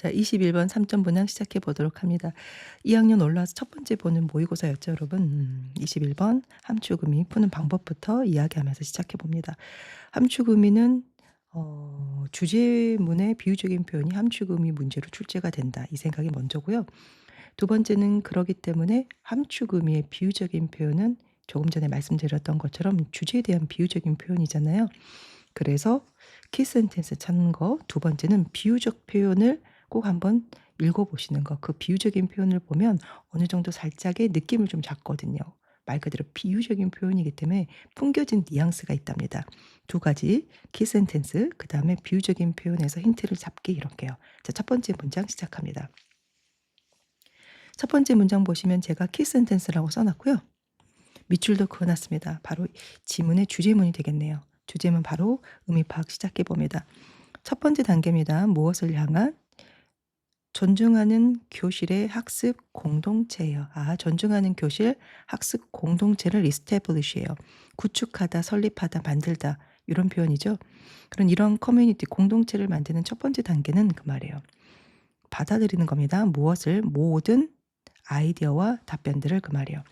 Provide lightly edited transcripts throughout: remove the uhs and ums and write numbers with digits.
자, 21번 3점 문항 시작해 보도록 합니다. 2학년 올라와서 첫 번째 보는 모의고사였죠, 여러분. 21번 함축의미 푸는 방법부터 이야기하면서 시작해 봅니다. 함축의미는 주제문의 비유적인 표현이 함축의미 문제로 출제가 된다. 이 생각이 먼저고요. 두 번째는 그러기 때문에 함축의미의 비유적인 표현은 조금 전에 말씀드렸던 것처럼 주제에 대한 비유적인 표현이잖아요. 그래서 키 센텐스 찾는 거. 두 번째는 비유적 표현을 꼭 한번 읽어 보시는 거. 그 비유적인 표현을 보면 어느 정도 살짝의 느낌을 좀 잡거든요. 말 그대로 비유적인 표현이기 때문에 풍겨진 뉘앙스가 있답니다. 두 가지 키 센텐스 그다음에 비유적인 표현에서 힌트를 잡기 이렇게요. 자, 첫 번째 문장 시작합니다. 첫 번째 문장 보시면 제가 키 센텐스라고 써 놨고요. 밑줄도 그어 놨습니다. 바로 지문의 주제문이 되겠네요. 주제문 바로 의미 파악 시작해 봅니다. 첫 번째 단계입니다. 무엇을 향한? 존중하는 교실의 학습 공동체예요. 존중하는 교실 학습 공동체를 establish해요. 구축하다, 설립하다, 만들다 이런 표현이죠. 그런 이런 커뮤니티 공동체를 만드는 첫 번째 단계는 그 말이에요. 받아들이는 겁니다. 무엇을? 모든 아이디어와 답변들을 그 말이에요.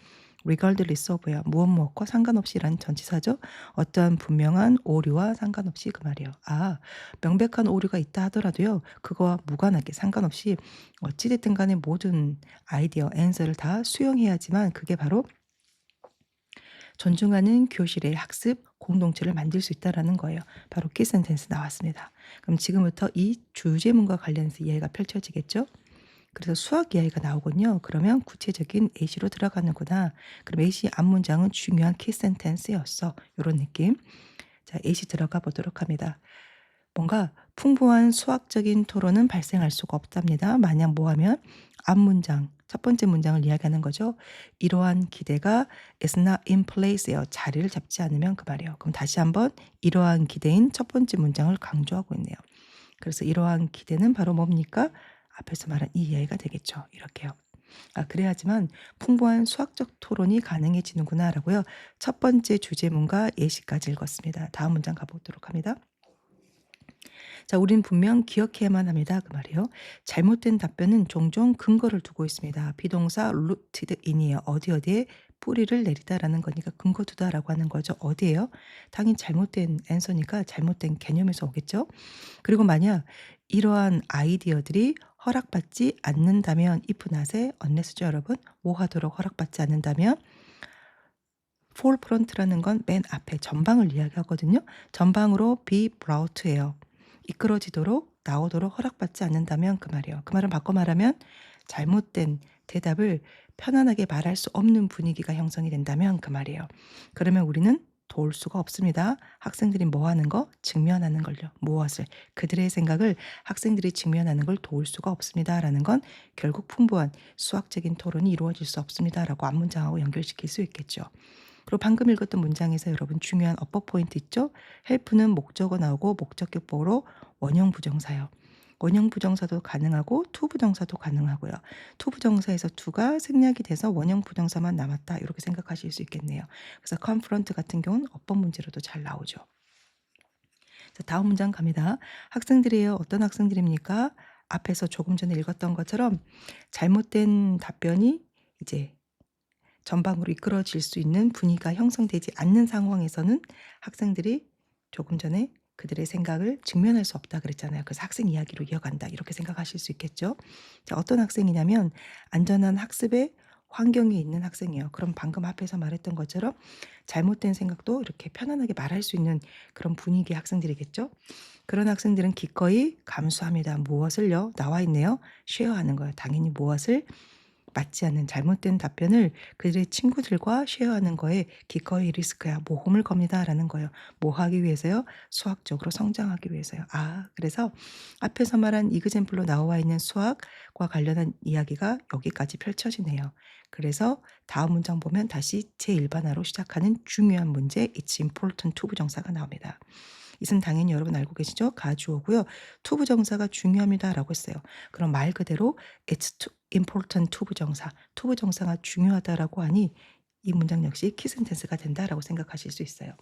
regardless of야 무엇과 상관없이라는 전치사죠. 어떠한 분명한 오류와 상관없이 그 말이에요. 명백한 오류가 있다 하더라도요. 그거와 무관하게 상관없이 어찌 됐든 간에 모든 아이디어, 앤서를 다 수용해야지만 그게 바로 존중하는 교실의 학습 공동체를 만들 수 있다라는 거예요. 바로 키 센텐스 나왔습니다. 그럼 지금부터 이 주제문과 관련해서 이해가 펼쳐지겠죠? 그래서 수학 이야기가 나오군요. 그러면 구체적인 예시로 들어가는구나. 그럼 예시 앞문장은 중요한 키 센텐스였어. 요런 느낌. 자, 예시 들어가 보도록 합니다. 뭔가 풍부한 수학적인 토론은 발생할 수가 없답니다. 만약 뭐 하면 앞문장, 첫 번째 문장을 이야기하는 거죠. 이러한 기대가 is not in place예요. 자리를 잡지 않으면 그 말이에요. 그럼 다시 한번 이러한 기대인 첫 번째 문장을 강조하고 있네요. 그래서 이러한 기대는 바로 뭡니까? 앞에서 말한 이 이야기가 되겠죠. 이렇게요. 그래야지만 풍부한 수학적 토론이 가능해지는구나라고요. 첫 번째 주제문과 예시까지 읽었습니다. 다음 문장 가보도록 합니다. 자, 우린 분명 기억해야만 합니다. 그 말이에요. 잘못된 답변은 종종 근거를 두고 있습니다. 비동사 rooted in이에요. 어디에 뿌리를 내리다라는 거니까 근거 두다라고 하는 거죠. 어디에요? 당연히 잘못된 앤서니까 잘못된 개념에서 오겠죠. 그리고 만약 이러한 아이디어들이 허락받지 않는다면 if not에 unless죠 여러분. 뭐 하도록 허락받지 않는다면 forefront라는 건 맨 앞에 전방을 이야기하거든요. 전방으로 be brought예요. 이끌어지도록 나오도록 허락받지 않는다면 그 말이에요. 그 말은 바꿔 말하면 잘못된 대답을 편안하게 말할 수 없는 분위기가 형성이 된다면 그 말이에요. 그러면 우리는 도울 수가 없습니다. 학생들이 뭐 하는 거? 직면하는 걸요. 무엇을? 그들의 생각을 학생들이 직면하는 걸 도울 수가 없습니다라는 건 결국 풍부한 수학적인 토론이 이루어질 수 없습니다라고 앞문장하고 연결시킬 수 있겠죠. 그리고 방금 읽었던 문장에서 여러분 중요한 어법 포인트 있죠? 헬프는 목적어 나오고 목적격보로 원형 부정사요. 원형 부정사도 가능하고 투 부정사도 가능하고요. 투 부정사에서 투가 생략이 돼서 원형 부정사만 남았다. 이렇게 생각하실 수 있겠네요. 그래서 confront 같은 경우는 어법 문제로도 잘 나오죠. 자, 다음 문장 갑니다. 학생들이에요. 어떤 학생들입니까? 앞에서 조금 전에 읽었던 것처럼 잘못된 답변이 이제 전방으로 이끌어질 수 있는 분위기가 형성되지 않는 상황에서는 학생들이 조금 전에 그들의 생각을 직면할 수 없다 그랬잖아요. 그래서 학생 이야기로 이어간다 이렇게 생각하실 수 있겠죠. 자, 어떤 학생이냐면 안전한 학습의 환경에 있는 학생이에요. 그럼 방금 앞에서 말했던 것처럼 잘못된 생각도 이렇게 편안하게 말할 수 있는 그런 분위기의 학생들이겠죠. 그런 학생들은 기꺼이 감수합니다. 무엇을요? 나와 있네요. 쉐어하는 거예요. 당연히 무엇을? 맞지 않는 잘못된 답변을 그들의 친구들과 쉐어하는 거에 기꺼이 리스크야 모험을 겁니다라는 거예요. 뭐 하기 위해서요? 수학적으로 성장하기 위해서요. 그래서 앞에서 말한 이그젬플로 나와 있는 수학과 관련한 이야기가 여기까지 펼쳐지네요. 그래서 다음 문장 보면 다시 제1반화로 시작하는 중요한 문제 It's important to 부정사가 나옵니다. 이는 당연히 여러분 알고 계시죠? 가주어고요. to 부정사가 중요합니다라고 했어요. 그럼 말 그대로 it's important to 부정사, to 부정사가 중요하다라고 하니 이 문장 역시 키 센텐스가 된다라고 생각하실 수 있어요.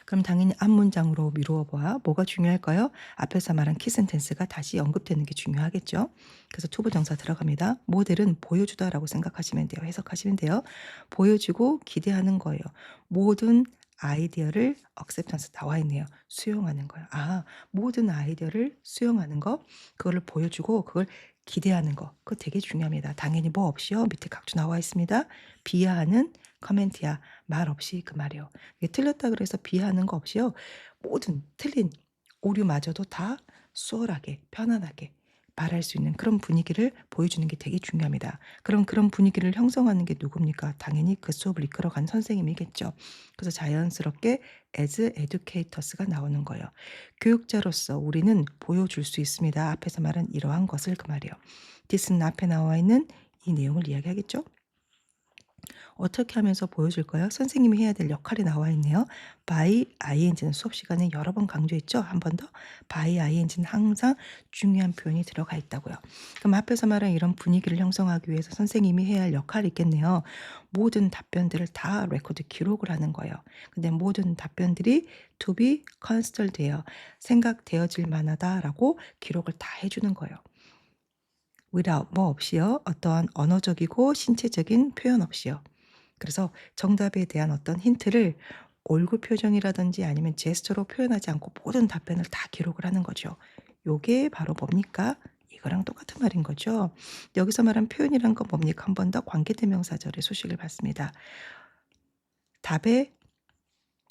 그럼 당연히 앞 문장으로 미루어 봐 뭐가 중요할까요? 앞에서 말한 키 센텐스가 다시 언급되는 게 중요하겠죠. 그래서 투부 정사 들어갑니다. 모델은 보여주다라고 생각하시면 돼요. 해석하시면 돼요. 보여주고 기대하는 거예요. 모든 아이디어를 acceptance 나와 있네요. 수용하는 거예요. 아, 모든 아이디어를 수용하는 거, 그거를 보여주고 그걸 기대하는 거. 그거 되게 중요합니다. 당연히 뭐 없이요. 밑에 각주 나와 있습니다. 비하하는 커멘트야. 말 없이 그 말이요. 이게 틀렸다 그래서 비하하는 거 없이요. 모든 틀린 오류마저도 다 수월하게 편안하게 말할 수 있는 그런 분위기를 보여주는 게 되게 중요합니다. 그럼 그런 분위기를 형성하는 게 누굽니까? 당연히 그 수업을 이끌어간 선생님이겠죠. 그래서 자연스럽게 as educators가 나오는 거예요. 교육자로서 우리는 보여줄 수 있습니다. 앞에서 말한 이러한 것을 그 말이에요. this는 앞에 나와 있는 이 내용을 이야기하겠죠. 어떻게 하면서 보여줄까요? 선생님이 해야 될 역할이 나와 있네요. by ing는 수업 시간에 여러 번 강조했죠. 한 번 더. by ing는 항상 중요한 표현이 들어가 있다고요. 그럼 앞에서 말한 이런 분위기를 형성하기 위해서 선생님이 해야 할 역할이 있겠네요. 모든 답변들을 다 레코드 기록을 하는 거예요. 근데 모든 답변들이 to be considered예요. 생각되어질 만하다라고 기록을 다 해주는 거예요. without 뭐 없이요. 어떠한 언어적이고 신체적인 표현 없이요. 그래서 정답에 대한 어떤 힌트를 얼굴 표정이라든지 아니면 제스처로 표현하지 않고 모든 답변을 다 기록을 하는 거죠. 요게 바로 뭡니까? 이거랑 똑같은 말인 거죠. 여기서 말한 표현이란 건 뭡니까? 한 번 더 관계대명사절의 소식을 봤습니다. 답에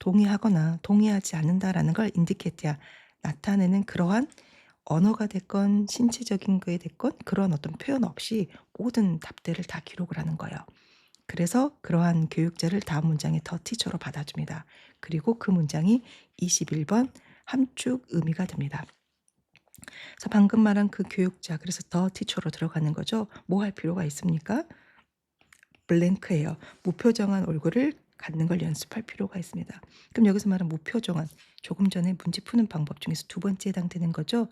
동의하거나 동의하지 않는다라는 걸 인디케이트야 나타내는 그러한 언어가 됐건 신체적인 거에 됐건 그런 어떤 표현 없이 모든 답들을 다 기록을 하는 거예요. 그래서 그러한 교육자를 다음 문장의 더 티처로 받아줍니다. 그리고 그 문장이 21번 함축 의미가 됩니다. 그래서 방금 말한 그 교육자, 그래서 더 티처로 들어가는 거죠. 뭐 할 필요가 있습니까? 블랭크예요. 무표정한 얼굴을 갖는 걸 연습할 필요가 있습니다. 그럼 여기서 말한 무표정한, 조금 전에 문제 푸는 방법 중에서 두 번째에 해당되는 거죠.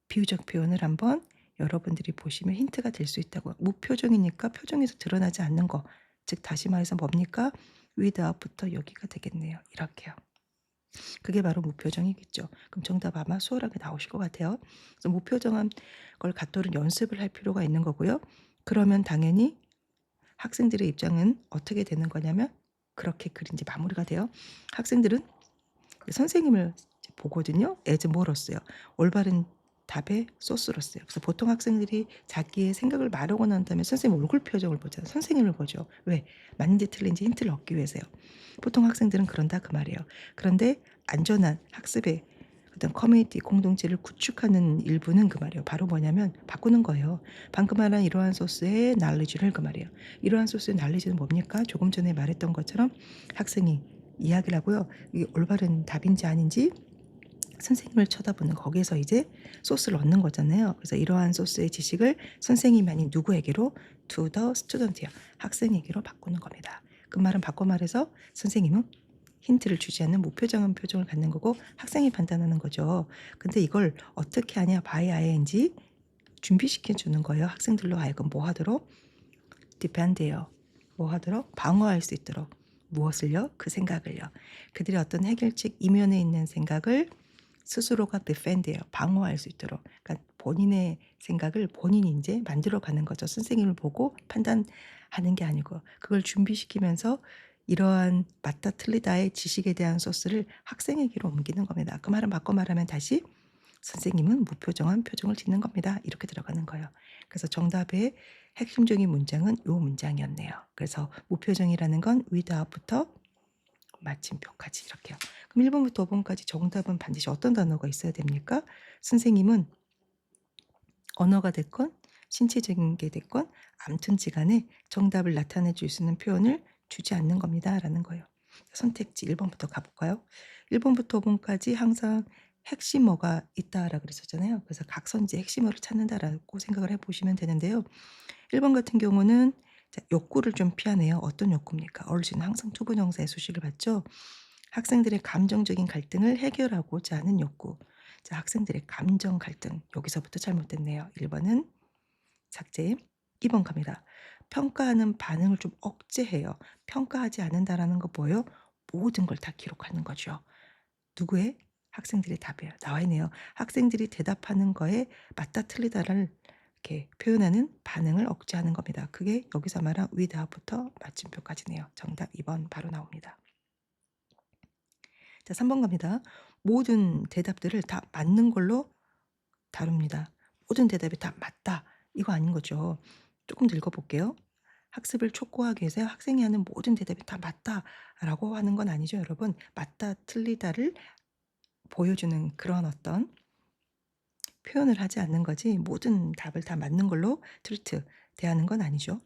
비유적 표현을 한번 여러분들이 보시면 힌트가 될 수 있다고요. 무표정이니까 표정에서 드러나지 않는 거. 즉 다시 말해서 뭡니까? without부터 여기가 되겠네요. 이렇게요. 그게 바로 무표정이겠죠. 그럼 정답 아마 수월하게 나오실 것 같아요. 그래서 무표정한 걸 갖도록 연습을 할 필요가 있는 거고요. 그러면 당연히 학생들의 입장은 어떻게 되는 거냐면 그렇게 글 인제 마무리가 돼요. 학생들은 선생님을 보거든요. as 뭐로써요? 올바른 답의 소스로써요. 그래서 보통 학생들이 자기의 생각을 말하고 난 다음에 선생님 얼굴 표정을 보잖아요. 선생님을 보죠. 왜? 맞는지 틀린지 힌트를 얻기 위해서요. 보통 학생들은 그런다 그 말이에요. 그런데 안전한 학습의 어떤 커뮤니티 공동체를 구축하는 일부는 그 말이에요. 바로 뭐냐면 바꾸는 거예요. 방금 말한 이러한 소스의 knowledge를 그 말이에요. 이러한 소스의 knowledge는 뭡니까? 조금 전에 말했던 것처럼 학생이 이야기를 하고요. 이게 올바른 답인지 아닌지 선생님을 쳐다보는 거기에서 이제 소스를 얻는 거잖아요. 그래서 이러한 소스의 지식을 선생님이 아닌 누구에게로 to the student이요. 학생에게로 바꾸는 겁니다. 그 말은 바꿔 말해서 선생님은 힌트를 주지 않는 무표정한 표정을 갖는 거고 학생이 판단하는 거죠. 근데 이걸 어떻게 하냐 by ing 준비시켜 주는 거예요. 학생들로 하여금 뭐 하도록 defend해요. 뭐 하도록 방어할 수 있도록 무엇을요? 그 생각을요. 그들의 어떤 해결책 이면에 있는 생각을 스스로가 defend해요. 방어할 수 있도록. 그러니까 본인의 생각을 본인이 인제 만들어가는 거죠. 선생님을 보고 판단하는 게 아니고 그걸 준비시키면서 이러한 맞다 틀리다의 지식에 대한 소스를 학생에게로 옮기는 겁니다. 그 말은 바꿔 말하면 다시 선생님은 무표정한 표정을 짓는 겁니다. 이렇게 들어가는 거예요. 그래서 정답의 핵심적인 문장은 요 문장이었네요. 그래서 무표정이라는 건 without부터 마침표까지 이렇게요. 그럼 1 번부터 5 번까지 정답은 반드시 어떤 단어가 있어야 됩니까? 선생님은 언어가 됐건 신체적인 게 됐건 암튼지 간에 정답을 나타내 줄 수 있는 표현을 주지 않는 겁니다라는 거예요. 선택지 1 번부터 가 볼까요? 1 번부터 5 번까지 항상 핵심어가 있다라고 그랬었잖아요. 그래서 각 선지의 핵심어를 찾는다라고 생각을 해 보시면 되는데요. 1번 같은 경우는 자 욕구를 좀 피하네요. 어떤 욕구입니까? 어르신은 항상 투부정사의 수식을 받죠. 학생들의 감정적인 갈등을 해결하고자 하는 욕구. 자, 학생들의 감정 갈등. 여기서부터 잘못됐네요. 1 번은 삭제. 2번 갑니다. 평가하는 반응을 좀 억제해요. 평가하지 않는다라는 거 뭐예요? 모든 걸 다 기록하는 거죠. 누구의? 학생들의 답이에요. 나와 있네요. 학생들이 대답하는 거에 맞다 틀리다를 이렇게 표현하는 반응을 억제하는 겁니다. 그게 여기서 말한 without부터 마침표까지네요. 정답 2번 바로 나옵니다. 자, 3번 갑니다. 모든 대답들을 다 맞는 걸로 다룹니다. 모든 대답이 다 맞다. 이거 아닌 거죠. 조금 더 읽어볼게요. 학습을 촉구하기 위해서 학생이 하는 모든 대답이 다 맞다라고 하는 건 아니죠, 여러분. 맞다, 틀리다를 보여주는 그런 어떤 표현을 하지 않는 거지 모든 답을 다 맞는 걸로 트루트 대하는 건 아니죠.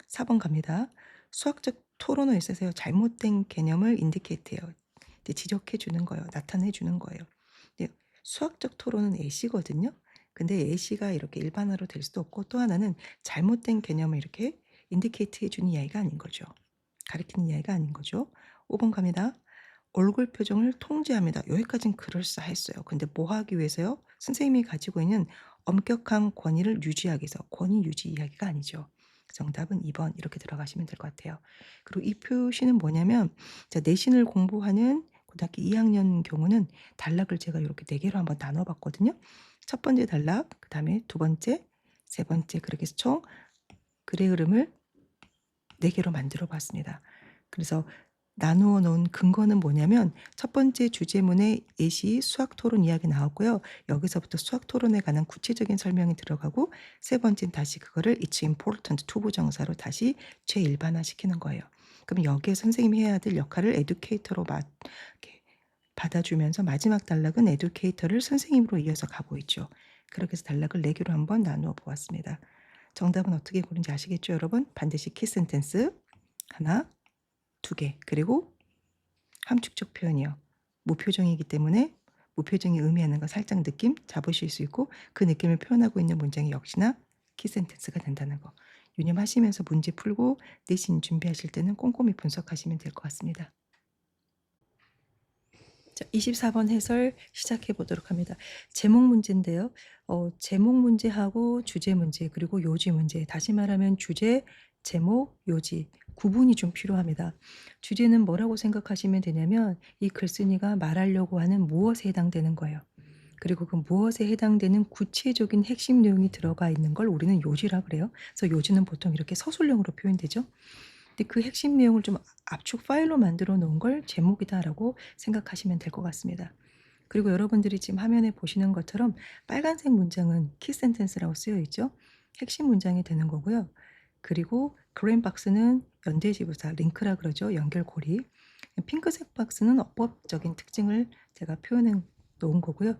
4번 갑니다. 수학적 토론에 있어서 잘못된 개념을 인디케이트해요. 지적해 주는 거예요. 나타내 주는 거예요. 근데 수학적 토론은 예시거든요. 근데 예시가 이렇게 일반화로 될 수도 없고 또 하나는 잘못된 개념을 이렇게 인디케이트 해 주는 이야기가 아닌 거죠. 가리키는 이야기가 아닌 거죠. 5번 갑니다. 얼굴 표정을 통제합니다. 여기까지는 그럴싸했어요. 근데 뭐 하기 위해서요? 선생님이 가지고 있는 엄격한 권위를 유지하기 위해서 권위 유지 이야기가 아니죠. 정답은 2번 이렇게 들어가시면 될 것 같아요. 그리고 이 표시는 뭐냐면 자, 내신을 공부하는 고등학교 2학년 경우는 단락을 제가 이렇게 4개로 한번 나눠 봤거든요. 첫 번째 단락, 그다음에 두 번째, 세 번째 그렇게 해서 총 글의 흐름을 4개로 만들어 봤습니다. 그래서 나누어 놓은 근거는 뭐냐면 첫 번째 주제문에 예시 수학 토론 이야기 나왔고요. 여기서부터 수학 토론에 관한 구체적인 설명이 들어가고 세 번째는 다시 그거를 it's important 투부정사로 다시 재일반화시키는 거예요. 그럼 여기에 선생님이 해야 될 역할을 에듀케이터로 이렇게 받아주면서 마지막 단락은 에듀케이터를 선생님으로 이어서 가고 있죠. 그렇게 해서 단락을 4개로 한번 나누어 보았습니다. 정답은 어떻게 고른지 아시겠죠, 여러분? 반드시 키 센텐스 하나, 2개, 그리고 함축적 표현이요. 무표정이기 때문에 무표정이 의미하는 거 살짝 느낌 잡으실 수 있고 그 느낌을 표현하고 있는 문장이 역시나 키 센텐스가 된다는 거. 유념하시면서 문제 풀고 내신 준비하실 때는 꼼꼼히 분석하시면 될 것 같습니다. 자, 24번 해설 시작해 보도록 합니다. 제목 문제인데요. 제목 문제하고 주제 문제 그리고 요지 문제, 다시 말하면 주제, 제목, 요지 구분이 좀 필요합니다. 주제는 뭐라고 생각하시면 되냐면 이 글쓴이가 말하려고 하는 무엇에 해당되는 거예요. 그리고 그 무엇에 해당되는 구체적인 핵심 내용이 들어가 있는 걸 우리는 요지라 그래요. 그래서 요지는 보통 이렇게 서술형으로 표현되죠. 근데 그 핵심 내용을 좀 압축 파일로 만들어 놓은 걸 제목이다라고 생각하시면 될 것 같습니다. 그리고 여러분들이 지금 화면에 보시는 것처럼 빨간색 문장은 키 센텐스라고 쓰여 있죠. 핵심 문장이 되는 거고요. 그리고 그린 박스는 연대지부사, 링크라 그러죠. 연결고리. 핑크색 박스는 어법적인 특징을 제가 표현해 놓은 거고요.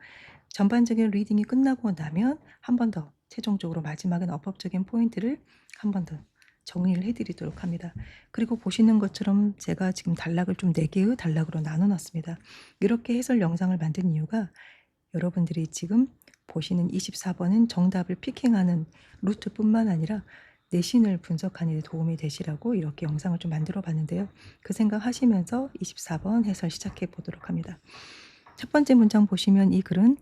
전반적인 리딩이 끝나고 나면 한 번 더 최종적으로 마지막엔 어법적인 포인트를 한 번 더 정리를 해 드리도록 합니다. 그리고 보시는 것처럼 제가 지금 단락을 좀 4개의 단락으로 나눠 놨습니다. 이렇게 해설 영상을 만든 이유가 여러분들이 지금 보시는 24번은 정답을 피킹하는 루트뿐만 아니라 내신을 분석하는 데 도움이 되시라고 이렇게 영상을 좀 만들어 봤는데요. 그 생각하시면서 24번 해설 시작해 보도록 합니다. 첫 번째 문장 보시면 이 글은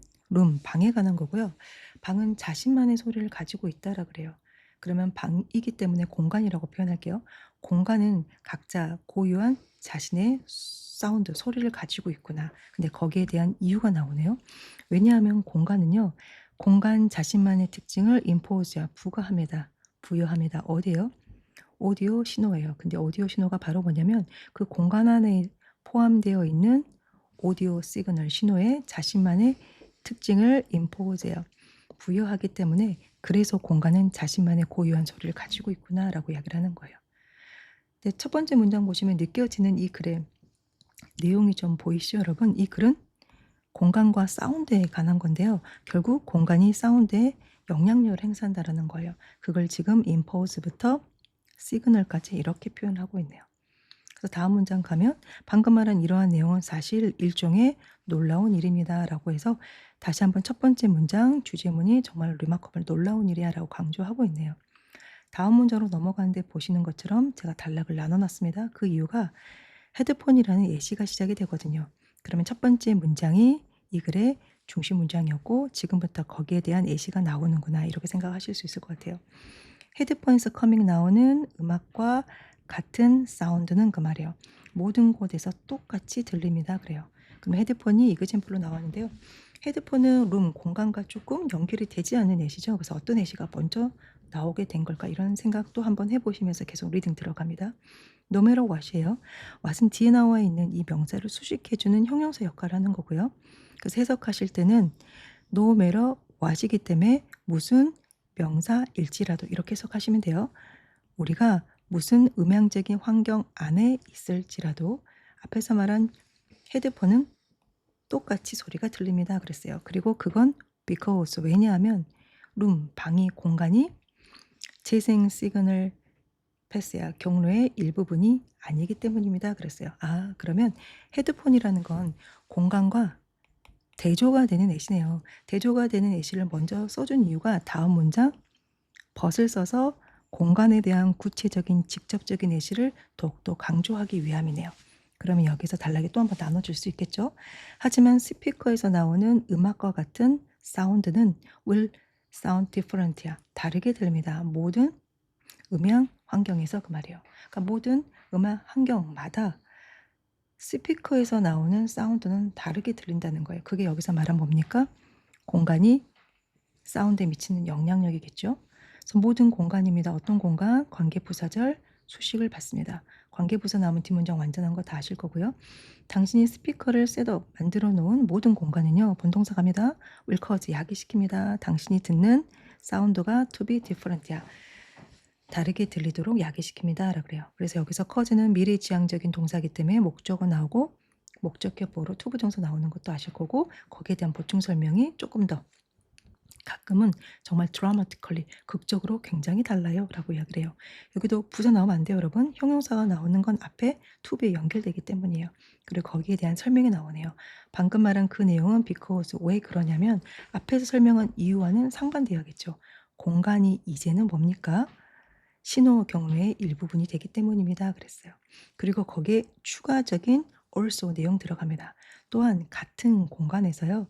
방에 관한 거고요. 방은 자신만의 소리를 가지고 있다라 그래요. 그러면 방이기 때문에 공간이라고 표현할게요. 공간은 각자 고유한 자신의 사운드, 소리를 가지고 있구나. 근데 거기에 대한 이유가 나오네요. 왜냐하면 공간은요. 공간 자신만의 특징을 임포즈야 부과합니다. 부여합니다. 어디에요? 오디오 신호예요. 근데 오디오 신호가 바로 뭐냐면 그 공간 안에 포함되어 있는 오디오 시그널 신호에 자신만의 특징을 임포즈해요. 부여하기 때문에 그래서 공간은 자신만의 고유한 소리를 가지고 있구나라고 이야기를 하는 거예요. 네, 첫 번째 문장 보시면 느껴지는 이 글의 내용이 좀 보이시죠, 여러분? 이 글은 공간과 사운드에 관한 건데요. 결국 공간이 사운드에 영향력을 행사한다라는 거예요. 그걸 지금 임포즈부터 시그널까지 이렇게 표현하고 있네요. 그래서 다음 문장 가면 방금 말한 이러한 내용은 사실 일종의 놀라운 일입니다라고 해서 다시 한번 첫 번째 문장 주제문이 정말 리마커블 놀라운 일이야라고 강조하고 있네요. 다음 문장으로 넘어가는데 보시는 것처럼 제가 단락을 나눠 놨습니다. 그 이유가 헤드폰이라는 예시가 시작이 되거든요. 그러면 첫 번째 문장이 이 글의 중심 문장이었고 지금부터 거기에 대한 예시가 나오는구나 이렇게 생각하실 수 있을 것 같아요. 헤드폰에서 커밍 나오는 음악과 같은 사운드는 그 말이에요. 모든 곳에서 똑같이 들립니다. 그래요. 그럼 헤드폰이 이그젠플로 나왔는데요. 헤드폰은 룸, 공간과 조금 연결이 되지 않는 예시죠. 그래서 어떤 예시가 먼저 나오게 된 걸까 이런 생각도 한번 해 보시면서 계속 리딩 들어갑니다. No matter what이에요. what은 뒤에 나와 있는 이 명사를 수식해 주는 형용사 역할을 하는 거고요. 그래서 해석하실 때는 no matter what이기 때문에 무슨 명사일지라도 이렇게 해석하시면 돼요. 우리가 무슨 음향적인 환경 안에 있을지라도 앞에서 말한 헤드폰은 똑같이 소리가 들립니다 그랬어요. 그리고 그건 because 왜냐하면 룸, 방이 공간이 재생 시그널 패스야 경로의 일부분이 아니기 때문입니다 그랬어요. 아 그러면 헤드폰이라는 건 공간과 대조가 되는 예시네요. 대조가 되는 예시를 먼저 써준 이유가 다음 문장 벗을 써서 공간에 대한 구체적인 직접적인 예시를 더욱더 강조하기 위함이네요. 그러면 여기서 단락에 또 한번 나눠줄 수 있겠죠. 하지만 스피커에서 나오는 음악과 같은 사운드는 will sound different야. 다르게 들립니다. 모든 음향 환경에서 그 말이에요. 그러니까 모든 음악 환경마다 스피커에서 나오는 사운드는 다르게 들린다는 거예요. 그게 여기서 말한 뭡니까? 공간이 사운드에 미치는 영향력이겠죠. 그래서 모든 공간입니다. 어떤 공간? 관계부사절 수식을 받습니다. 관계부사 나오면 뒷문장 완전한 거 다 아실 거고요. 당신이 스피커를 셋업 만들어 놓은 모든 공간은요. 본동사 갑니다. will cause 야기시킵니다. 당신이 듣는 사운드가 to be different야. 다르게 들리도록 야기시킵니다. 라고 그래요. 그래서 여기서 cause는 미래지향적인 동사이기 때문에 목적어 나오고 목적격 보로 to 부정사 나오는 것도 아실 거고 거기에 대한 보충 설명이 조금 더 가끔은 정말 dramatically 극적으로 굉장히 달라요 라고 이야기를 해요. 여기도 부사 나오면 안 돼요 여러분. 형용사가 나오는 건 앞에 to에 연결되기 때문이에요. 그리고 거기에 대한 설명이 나오네요. 방금 말한 그 내용은 because 왜 그러냐면 앞에서 설명한 이유와는 상반되어야겠죠. 공간이 이제는 뭡니까? 신호 경로의 일부분이 되기 때문입니다. 그랬어요. 그리고 거기에 추가적인 also 내용 들어갑니다. 또한 같은 공간에서요.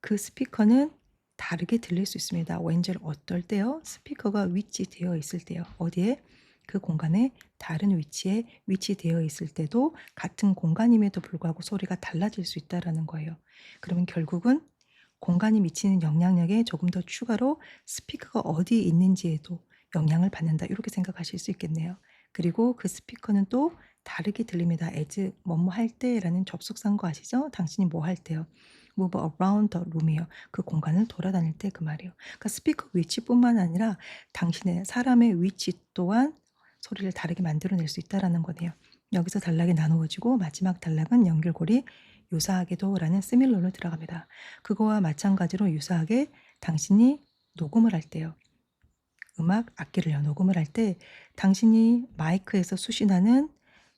그 스피커는 다르게 들릴 수 있습니다. 왠지 어떨 때요? 스피커가 위치되어 있을 때요. 어디에? 그 공간에 다른 위치에 위치되어 있을 때도 같은 공간임에도 불구하고 소리가 달라질 수 있다라는 거예요. 그러면 결국은 공간이 미치는 영향력에 조금 더 추가로 스피커가 어디에 있는지에도 영향을 받는다. 이렇게 생각하실 수 있겠네요. 그리고 그 스피커는 또 다르게 들립니다. as 뭐뭐 할 때라는 접속사인 거 아시죠? 당신이 뭐 할 때요. move around the room이에요. 그 공간을 돌아다닐 때 그 말이에요. 그러니까 스피커 위치뿐만 아니라 당신의 사람의 위치 또한 소리를 다르게 만들어낼 수 있다라는 거네요. 여기서 단락이 나누어지고 마지막 단락은 연결고리 유사하게도라는 similar로 들어갑니다. 그거와 마찬가지로 유사하게 당신이 녹음을 할 때요. 음악 악기를요. 녹음을 할 때 당신이 마이크에서 수신하는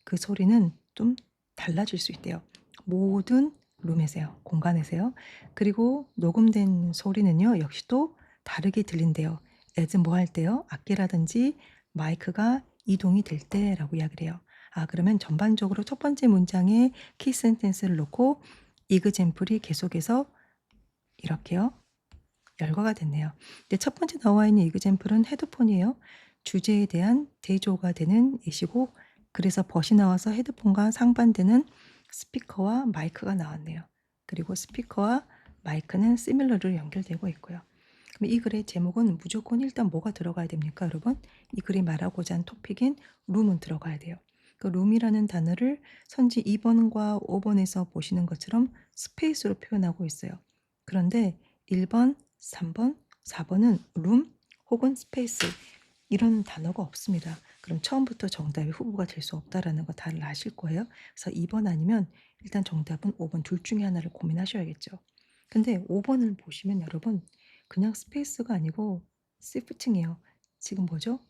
그 소리는 좀 달라질 수 있대요. 모든 룸에서요. 공간에서요. 그리고 녹음된 소리는요. 역시 또 다르게 들린대요. as 뭐 할 때요? 악기라든지 마이크가 이동이 될 때라고 이야기를 해요. 아 그러면 전반적으로 첫 번째 문장에 키 센텐스를 놓고 이그젠플이 계속해서 이렇게요. 열거가 됐네요. 근데 첫 번째 나와 있는 이그젠플은 헤드폰이에요. 주제에 대한 대조가 되는 예시고 그래서 벗이 나와서 헤드폰과 상반되는 스피커와 마이크가 나왔네요. 그리고 스피커와 마이크는 시밀러로 연결되고 있고요. 그럼 이 글의 제목은 무조건 일단 뭐가 들어가야 됩니까, 여러분? 이 글이 말하고자 한 토픽인 룸은 들어가야 돼요. 그 룸이라는 단어를 선지 2번과 5번에서 보시는 것처럼 스페이스로 표현하고 있어요. 그런데 1번, 3번, 4번은 룸 혹은 스페이스 이런 단어가 없습니다. 그럼 처음부터 정답이 후보가 될 수 없다라는 거 다들 아실 거예요. 그래서 2번 아니면 일단 정답은 5번 둘 중에 하나를 고민하셔야겠죠. 근데 5번을 보시면 여러분 그냥 스페이스가 아니고 시프팅이에요. 지금 뭐죠?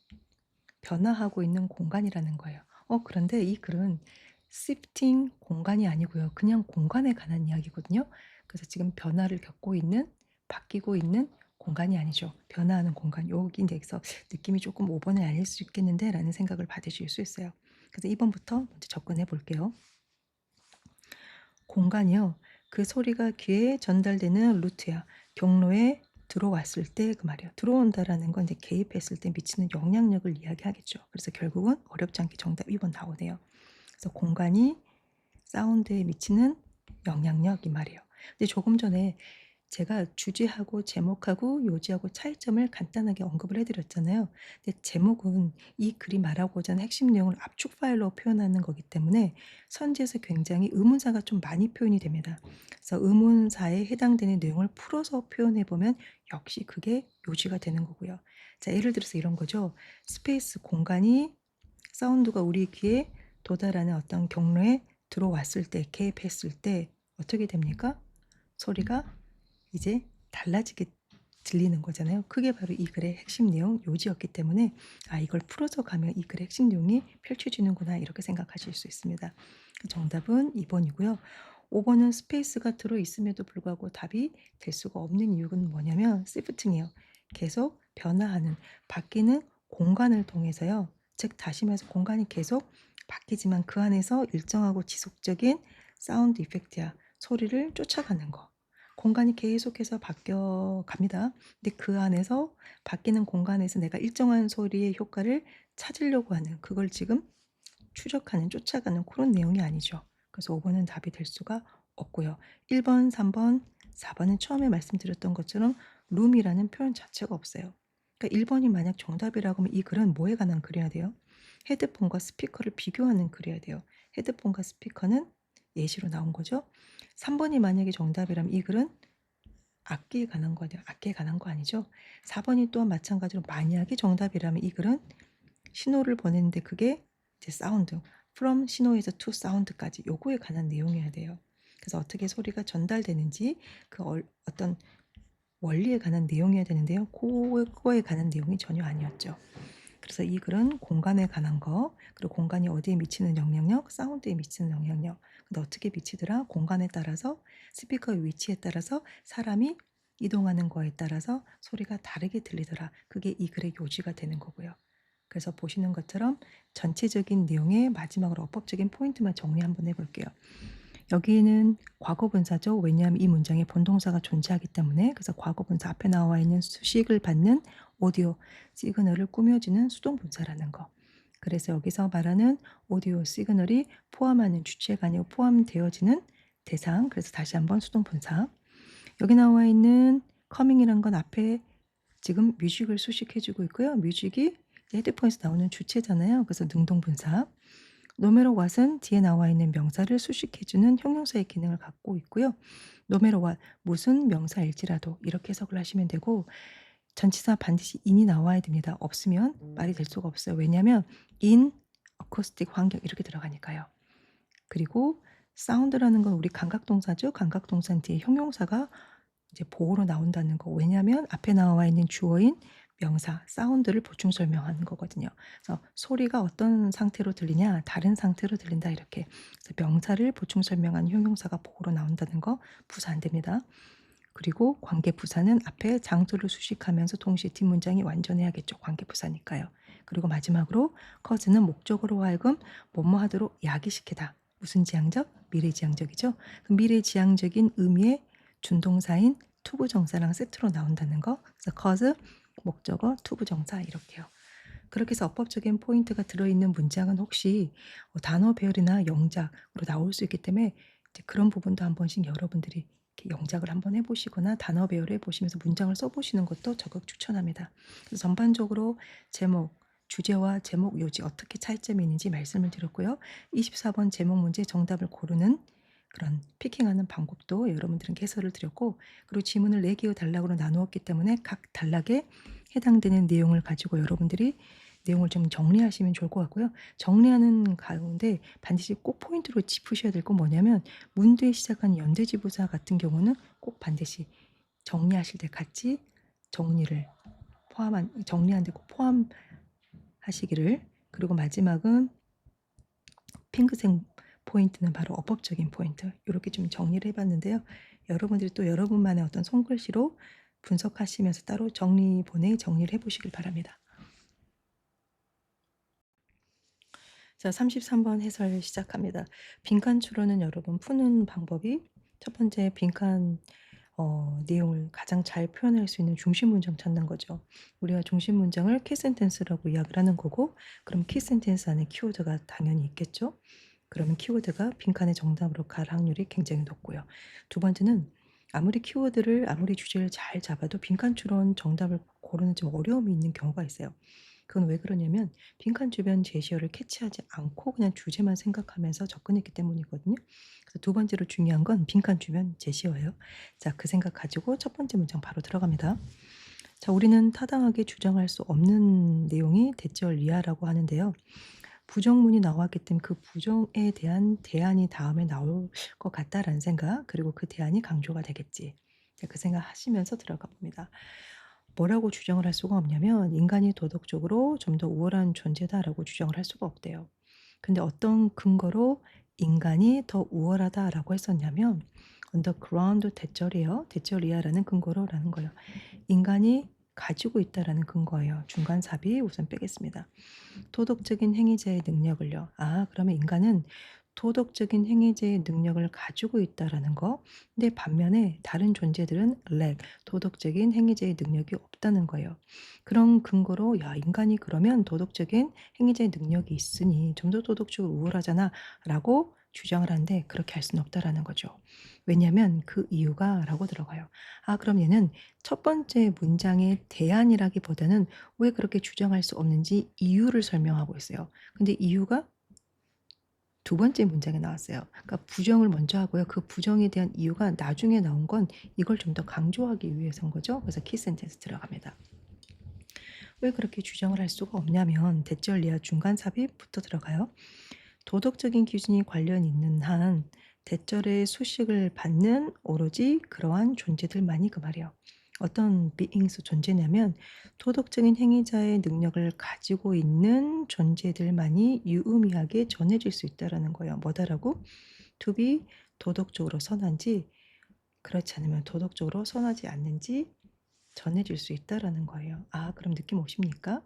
변화하고 있는 공간이라는 거예요. 그런데 이 글은 시프팅 공간이 아니고요. 그냥 공간에 관한 이야기거든요. 그래서 지금 변화를 겪고 있는 바뀌고 있는 공간이 아니죠. 변화하는 공간. 여기 인덱서 느낌이 조금 5번을 알릴 수 있겠는데 라는 생각을 받으실 수 있어요. 그래서 2번부터 먼저 접근해 볼게요. 공간이요. 그 소리가 귀에 전달되는 루트야. 경로에 들어왔을 때 그 말이에요. 들어온다라는 건 이제 개입했을 때 미치는 영향력을 이야기하겠죠. 그래서 결국은 어렵지 않게 정답 2번 나오네요. 그래서 공간이 사운드에 미치는 영향력 이 말이에요. 근데 조금 전에 제가 주제하고 제목하고 요지하고 차이점을 간단하게 언급을 해 드렸잖아요. 근데 제목은 이 글이 말하고자 하는 핵심 내용을 압축 파일로 표현하는 거기 때문에 선지에서 굉장히 의문사가 좀 많이 표현이 됩니다. 그래서 의문사에 해당되는 내용을 풀어서 표현해 보면 역시 그게 요지가 되는 거고요. 자, 예를 들어서 이런 거죠. 스페이스 공간이 사운드가 우리 귀에 도달하는 어떤 경로에 들어왔을 때, 개입했을 때 어떻게 됩니까? 소리가 이제 달라지게 들리는 거잖아요. 그게 바로 이 글의 핵심 내용, 요지였기 때문에 이걸 풀어서 가면 이 글의 핵심 내용이 펼쳐지는구나 이렇게 생각하실 수 있습니다. 정답은 2번이고요. 5번은 스페이스가 들어있음에도 불구하고 답이 될 수가 없는 이유는 뭐냐면 시프팅이에요. 계속 변화하는, 바뀌는 공간을 통해서요. 즉 다시 말해서 공간이 계속 바뀌지만 그 안에서 일정하고 지속적인 사운드 이펙트야, 소리를 쫓아가는 거. 공간이 계속해서 바뀌어 갑니다. 근데 그 안에서 바뀌는 공간에서 내가 일정한 소리의 효과를 찾으려고 하는, 그걸 지금 추적하는, 쫓아가는 그런 내용이 아니죠. 그래서 5 번은 답이 될 수가 없고요. 1 번, 3 번, 4 번은 처음에 말씀드렸던 것처럼 룸이라는 표현 자체가 없어요. 그러니까 1 번이 만약 정답이라고 하면 이 글은 뭐에 관한 글이어야 돼요? 헤드폰과 스피커를 비교하는 글이어야 돼요. 헤드폰과 스피커는 예시로 나온 거죠. 3 번이 만약에 정답이라면 이 글은 악기에 관한 거냐, 악기에 관한 거 아니죠. 4 번이 또한 마찬가지로 만약에 정답이라면 이 글은 신호를 보내는데 그게 이제 사운드, from 신호에서 to 사운드까지 요거에 관한 내용이어야 돼요. 그래서 어떻게 소리가 전달되는지 그 어떤 원리에 관한 내용이어야 되는데요. 그거에 관한 내용이 전혀 아니었죠. 그래서 이 글은 공간에 관한 거, 그리고 공간이 어디에 미치는 영향력, 사운드에 미치는 영향력. 근데 어떻게 미치더라? 공간에 따라서, 스피커의 위치에 따라서, 사람이 이동하는 거에 따라서 소리가 다르게 들리더라. 그게 이 글의 요지가 되는 거고요. 그래서 보시는 것처럼 전체적인 내용의 마지막으로 어법적인 포인트만 정리 한번 해볼게요. 여기는 과거분사죠. 왜냐하면 이 문장에 본동사가 존재하기 때문에. 그래서 과거분사 앞에 나와 있는 수식을 받는 오디오 시그널을 꾸며주는 수동분사라는 거. 그래서 여기서 말하는 오디오 시그널이 포함하는 주체가 아니고 포함되어지는 대상. 그래서 다시 한번 수동분사. 여기 나와 있는 커밍이란 건 앞에 지금 뮤직을 수식해 주고 있고요. 뮤직이 헤드폰에서 나오는 주체잖아요. 그래서 능동분사. 노메로 왓은 뒤에 나와 있는 명사를 수식해 주는 형용사의 기능을 갖고 있고요. 노메로 왓, 무슨 명사일지라도 이렇게 해석을 하시면 되고, 전치사 반드시 in이 나와야 됩니다. 없으면 말이 될 수가 없어요. 왜냐하면 in 어쿠스틱 환경 이렇게 들어가니까요. 그리고 사운드라는 건 우리 감각동사죠. 감각동사 뒤에 형용사가 이제 보호로 나온다는 거. 왜냐하면 앞에 나와 있는 주어인 명사, 사운드를 보충 설명하는 거거든요. 그래서 소리가 어떤 상태로 들리냐, 다른 상태로 들린다 이렇게. 그래서 명사를 보충 설명한 형용사가 보호로 나온다는 거 부사 안 됩니다. 그리고 관계 부사는 앞에 장소를 수식하면서 동시에 뒷문장이 완전해야겠죠. 관계 부사니까요. 그리고 마지막으로 cause는 목적으로 하여금 뭐뭐 하도록 야기시키다. 무슨 지향적? 미래지향적이죠. 그 미래지향적인 의미의 준동사인 투부정사랑 세트로 나온다는 거. 그래서 cause, 목적어, 투부정사 이렇게요. 그렇게 해서 어법적인 포인트가 들어있는 문장은 혹시 단어 배열이나 영작으로 나올 수 있기 때문에 이제 그런 부분도 한 번씩 여러분들이 이렇게 영작을 한번 해보시거나 단어 배열을 해보시면서 문장을 써보시는 것도 적극 추천합니다. 그래서 전반적으로 제목, 주제와 제목, 요지 어떻게 차이점이 있는지 말씀을 드렸고요. 24번 제목 문제 정답을 고르는 그런 피킹하는 방법도 여러분들은 개설을 드렸고, 그리고 지문을 4개의 단락으로 나누었기 때문에 각 단락에 해당되는 내용을 가지고 여러분들이 내용을 좀 정리하시면 좋을 것 같고요. 정리하는 가운데 반드시 꼭 포인트로 짚으셔야 될 건 뭐냐면 문두에 시작하는 연대지부사 같은 경우는 꼭 반드시 정리하실 때 같이 정리한 데 꼭 포함하시기를. 그리고 마지막은 핑크색 포인트는 바로 어법적인 포인트. 이렇게 좀 정리를 해봤는데요. 여러분들이 또 여러분만의 어떤 손글씨로 분석하시면서 따로 정리를 해보시길 바랍니다. 자, 33번 해설 시작합니다. 빈칸 추론은 여러분 푸는 방법이 첫 번째 빈칸 내용을 가장 잘 표현할 수 있는 중심 문장 찾는 거죠. 우리가 중심 문장을 키 센텐스라고 이야기를 하는 거고, 그럼 키 센텐스 안에 키워드가 당연히 있겠죠. 그러면 키워드가 빈칸의 정답으로 갈 확률이 굉장히 높고요. 두 번째는 아무리 주제를 잘 잡아도 빈칸 추론 정답을 고르는 좀 어려움이 있는 경우가 있어요. 그건 왜 그러냐면 빈칸 주변 제시어를 캐치하지 않고 그냥 주제만 생각하면서 접근했기 때문이거든요. 그래서 두 번째로 중요한 건 빈칸 주변 제시어예요. 자, 그 생각 가지고 첫 번째 문장 바로 들어갑니다. 자, 우리는 타당하게 주장할 수 없는 내용이 대절이야라고 하는데요. 부정문이 나왔기 때문에 그 부정에 대한 대안이 다음에 나올 것 같다라는 생각, 그리고 그 대안이 강조가 되겠지. 네, 그 생각하시면서 들어가 봅니다. 뭐라고 주장을 할 수가 없냐면 인간이 도덕적으로 좀 더 우월한 존재다라고 주장을 할 수가 없대요. 근데 어떤 근거로 인간이 더 우월하다라고 했었냐면 언더그라운드 대절이에요. 대절이야라는 근거로라는 거예요. 인간이 가지고 있다라는 근거예요. 중간 사비 우선 빼겠습니다. 도덕적인 행위자의 능력을요. 아, 그러면 인간은 도덕적인 행위자의 능력을 가지고 있다라는 거. 근데 반면에 다른 존재들은 도덕적인 행위자의 능력이 없다는 거예요. 그런 근거로 야, 인간이 그러면 도덕적인 행위자의 능력이 있으니 좀 더 도덕적으로 우월하잖아라고 주장을 하는데 그렇게 할 수는 없다라는 거죠. 왜냐하면 그 이유가라고 들어가요. 아, 그럼 얘는 첫 번째 문장의 대안이라기보다는 왜 그렇게 주장할 수 없는지 이유를 설명하고 있어요. 근데 이유가 두 번째 문장에 나왔어요. 그러니까 부정을 먼저 하고요. 그 부정에 대한 이유가 나중에 나온 건 이걸 좀 더 강조하기 위해서인 거죠. 그래서 키 센텐스 들어갑니다. 왜 그렇게 주장을 할 수가 없냐면 대절리아 중간 삽입부터 들어가요. 도덕적인 기준이 관련 있는 한 대절의 수식을 받는 오로지 그러한 존재들만이 그 말이에요. 어떤 beings 존재냐면 도덕적인 행위자의 능력을 가지고 있는 존재들만이 유의미하게 전해질 수 있다라는 거예요. 뭐다라고? to be 도덕적으로 선한지 그렇지 않으면 도덕적으로 선하지 않는지 전해질 수 있다라는 거예요. 아, 그럼 느낌 오십니까?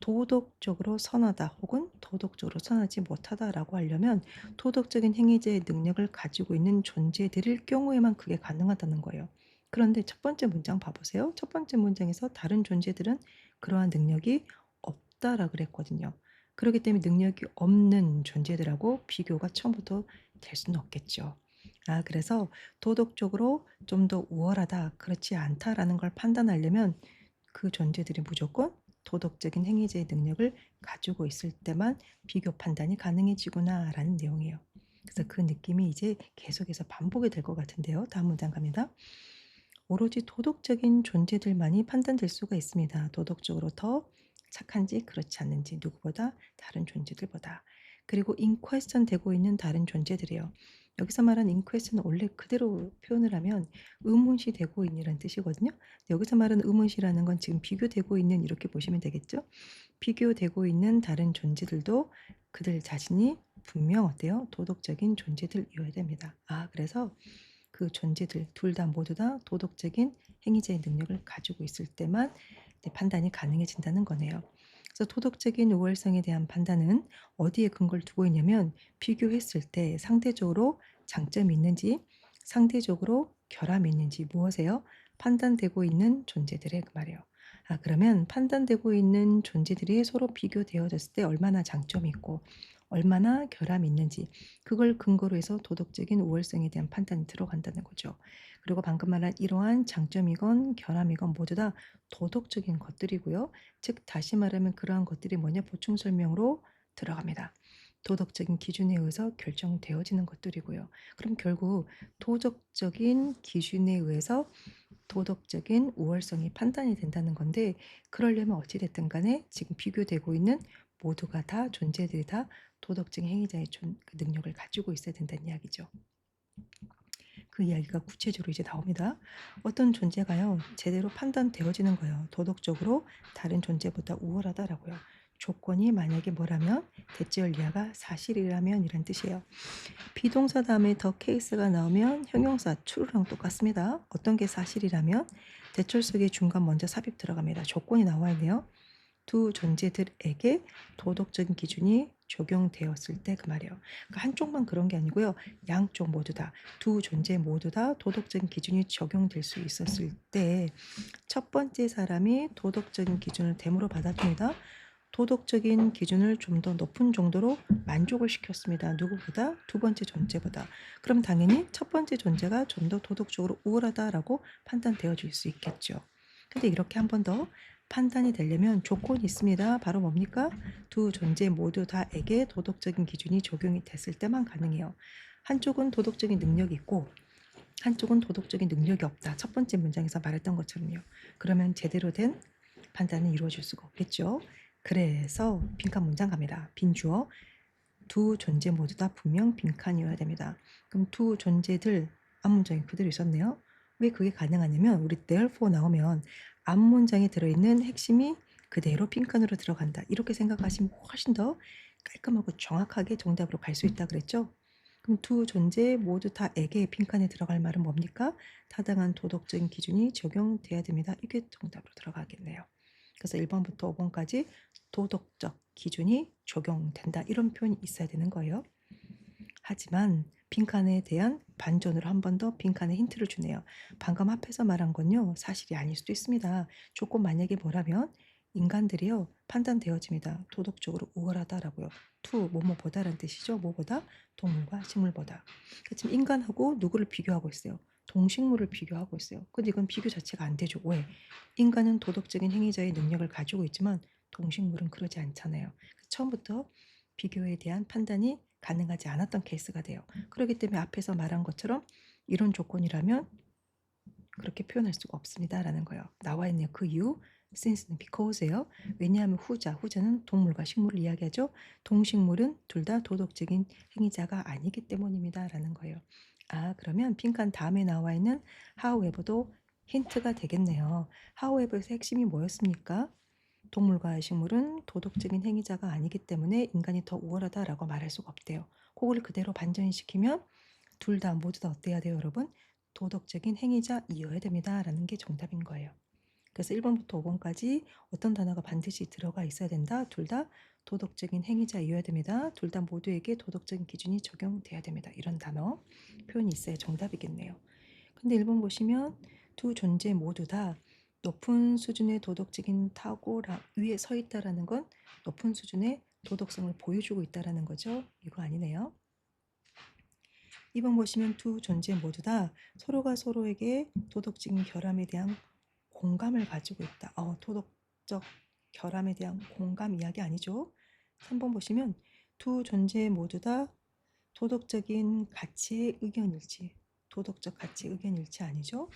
도덕적으로 선하다 혹은 도덕적으로 선하지 못하다라고 하려면 도덕적인 행위자의 능력을 가지고 있는 존재들일 경우에만 그게 가능하다는 거예요. 그런데 첫 번째 문장 봐보세요. 첫 번째 문장에서 다른 존재들은 그러한 능력이 없다라 그랬거든요. 그렇기 때문에 능력이 없는 존재들하고 비교가 처음부터 될 수는 없겠죠. 아, 그래서 도덕적으로 좀 더 우월하다, 그렇지 않다라는 걸 판단하려면 그 존재들이 무조건 도덕적인 행위자의 능력을 가지고 있을 때만 비교 판단이 가능해지구나라는 내용이에요. 그래서 그 느낌이 이제 계속해서 반복이 될 것 같은데요. 다음 문장 갑니다. 오로지 도덕적인 존재들만이 판단될 수가 있습니다. 도덕적으로 더 착한지 그렇지 않는지 누구보다 다른 존재들보다. 그리고 in question 되고 있는 다른 존재들이에요. 여기서 말한 in question은 원래 그대로 표현을 하면 의문시 되고 있니라는 뜻이거든요. 여기서 말하는 의문시라는 건 지금 비교되고 있는 이렇게 보시면 되겠죠. 비교되고 있는 다른 존재들도 그들 자신이 분명 어때요? 도덕적인 존재들이어야 됩니다. 아, 그래서 그 존재들 둘 다 모두 다 도덕적인 행위자의 능력을 가지고 있을 때만 판단이 가능해진다는 거네요. 그래서 도덕적인 우월성에 대한 판단은 어디에 근거를 두고 있냐면 비교했을 때 상대적으로 장점이 있는지 상대적으로 결함이 있는지 무엇에요? 판단되고 있는 존재들의 그 말이에요. 아, 그러면 판단되고 있는 존재들이 서로 비교되어졌을 때 얼마나 장점이 있고 얼마나 결함이 있는지 그걸 근거로 해서 도덕적인 우월성에 대한 판단이 들어간다는 거죠. 그리고 방금 말한 이러한 장점이건 결함이건 모두 다 도덕적인 것들이고요. 즉 다시 말하면 그러한 것들이 뭐냐 보충 설명으로 들어갑니다. 도덕적인 기준에 의해서 결정되어지는 것들이고요. 그럼 결국 도덕적인 기준에 의해서 도덕적인 우월성이 판단이 된다는 건데 그러려면 어찌 됐든 간에 지금 비교되고 있는 모두가 다 존재들이 다 도덕적인 행위자의 그 능력을 가지고 있어야 된다는 이야기죠. 그 이야기가 구체적으로 이제 나옵니다. 어떤 존재가요, 제대로 판단되어지는 거예요. 도덕적으로 다른 존재보다 우월하다라고요. 조건이 만약에 뭐라면 대절리아가 사실이라면 이란 뜻이에요. 비동사 다음에 더 케이스가 나오면 형용사 true랑 똑같습니다. 어떤 게 사실이라면 대절 속에 중간 먼저 삽입 들어갑니다. 조건이 나와야 돼요. 두 존재들에게 도덕적인 기준이 적용되었을 때 그 말이에요. 그러니까 한쪽만 그런 게 아니고요. 양쪽 모두 다, 두 존재 모두 다 도덕적인 기준이 적용될 수 있었을 때 첫 번째 사람이 도덕적인 기준을 됨으로 받아줍니다. 도덕적인 기준을 좀 더 높은 정도로 만족을 시켰습니다. 누구보다? 두 번째 존재보다. 그럼 당연히 첫 번째 존재가 좀 더 도덕적으로 우월하다라고 판단되어질 수 있겠죠. 근데 이렇게 한 번 더 판단이 되려면 조건이 있습니다. 바로 뭡니까? 두 존재 모두 다에게 도덕적인 기준이 적용이 됐을 때만 가능해요. 한쪽은 도덕적인 능력이 있고 한쪽은 도덕적인 능력이 없다. 첫 번째 문장에서 말했던 것처럼요. 그러면 제대로 된 판단은 이루어질 수가 없겠죠. 그래서 빈칸 문장 갑니다. 빈주어 두 존재 모두 다 분명 빈칸이어야 됩니다. 그럼 두 존재들 앞문장이 그대로 있었네요. 왜 그게 가능하냐면 우리 therefore 나오면 앞문장에 들어있는 핵심이 그대로 빈칸으로 들어간다. 이렇게 생각하시면 훨씬 더 깔끔하고 정확하게 정답으로 갈 수 있다 그랬죠. 그럼 두 존재 모두 다에게 빈칸에 들어갈 말은 뭡니까? 타당한 도덕적인 기준이 적용돼야 됩니다. 이게 정답으로 들어가겠네요. 그래서 1번부터 5번까지 도덕적 기준이 적용된다. 이런 표현이 있어야 되는 거예요. 하지만 빈칸에 대한 반전으로 한 번 더 빈칸에 힌트를 주네요. 방금 앞에서 말한 건요. 사실이 아닐 수도 있습니다. 조건 만약에 뭐라면 인간들이요. 판단되어집니다. 도덕적으로 우월하다라고요. 뭐뭐보다라는 뜻이죠. 뭐보다? 동물과 식물보다. 지금 인간하고 누구를 비교하고 있어요? 동식물을 비교하고 있어요. 근데 이건 비교 자체가 안 되죠. 왜? 인간은 도덕적인 행위자의 능력을 가지고 있지만 동식물은 그러지 않잖아요. 처음부터 비교에 대한 판단이 가능하지 않았던 케이스가 돼요. 그렇기 때문에 앞에서 말한 것처럼 이런 조건이라면 그렇게 표현할 수가 없습니다라는 거예요. 나와 있네요. 그 이유 since는 because예요. 왜냐하면 후자는 동물과 식물을 이야기하죠. 동식물은 둘 다 도덕적인 행위자가 아니기 때문입니다라는 거예요. 아, 그러면 빈칸 다음에 나와 있는 however도 힌트가 되겠네요. however에서 핵심이 뭐였습니까? 동물과 식물은 도덕적인 행위자가 아니기 때문에 인간이 더 우월하다라고 말할 수가 없대요. 그걸 그대로 반전시키면 둘 다 모두 다 어때야 돼요, 여러분? 도덕적인 행위자이어야 됩니다라는 게 정답인 거예요. 그래서 1번부터 5번까지 어떤 단어가 반드시 들어가 있어야 된다. 둘 다 도덕적인 행위자이어야 됩니다. 둘 다 모두에게 도덕적인 기준이 적용돼야 됩니다. 이런 단어 표현이 있어야 정답이겠네요. 근데 1번 보시면 두 존재 모두 다 높은 수준의 도덕적인 탁월함 위에 서 있다라는 건 높은 수준의 도덕성을 보여주고 있다라는 거죠. 이거 아니네요. 2번 보시면 두 존재 모두 다 서로가 서로에게 도덕적인 결함에 대한 공감을 가지고 있다. 도덕적 결함에 대한 공감 이야기 아니죠. 3번 보시면 두 존재 모두 다 도덕적인 가치의 의견 일치. 도덕적 가치 의견 일치 아니죠.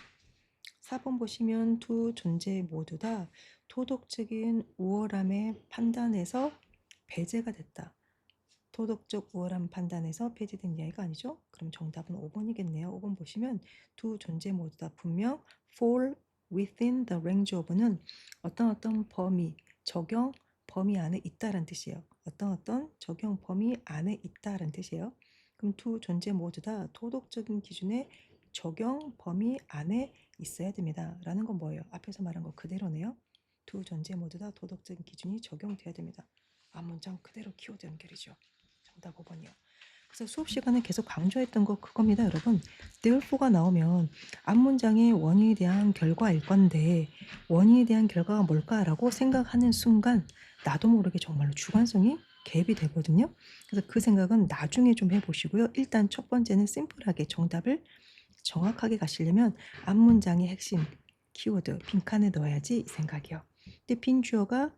4번 보시면 두 존재 모두 다 도덕적인 우월함의 판단에서 배제가 됐다. 도덕적 우월함 판단에서 폐지된 이야기가 아니죠. 그럼 정답은 5번이겠네요. 5번 보시면 두 존재 모두 다 분명 fall within the range of는 어떤 범위, 적용 범위 안에 있다라는 뜻이에요. 어떤 적용 범위 안에 있다라는 뜻이에요. 그럼 두 존재 모두 다 도덕적인 기준의 적용 범위 안에 있어야 됩니다. 라는 건 뭐예요? 앞에서 말한 거 그대로네요. 두 존재 모두 다 도덕적인 기준이 적용돼야 됩니다. 앞문장 그대로 키워드 연결이죠. 정답 5번이요. 그래서 수업 시간에 계속 강조했던 거 그겁니다, 여러분. therefore가 나오면 앞문장의 원인에 대한 결과일 건데 원인에 대한 결과가 뭘까라고 생각하는 순간 나도 모르게 정말로 주관성이 개입이 되거든요. 그래서 그 생각은 나중에 좀 해보시고요. 일단 첫 번째는 심플하게 정답을 정확하게 가시려면 앞문장의 핵심 키워드 빈칸에 넣어야지 이 생각이요. 근데 빈 주어가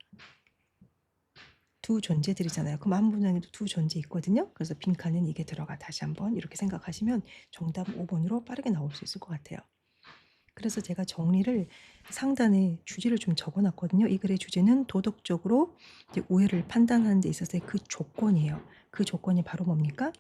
두 존재들이잖아요. 그럼 앞문장에도 두 존재 있거든요. 그래서 빈칸은 이게 들어가. 다시 한번 이렇게 생각하시면 정답은 5번으로 빠르게 나올 수 있을 것 같아요. 그래서 제가 정리를 상단에 주제를 좀 적어놨거든요. 이 글의 주제는 도덕적으로 이제 오해를 판단하는 데 있어서의 그 조건이에요. 그 조건이 바로 뭡니까?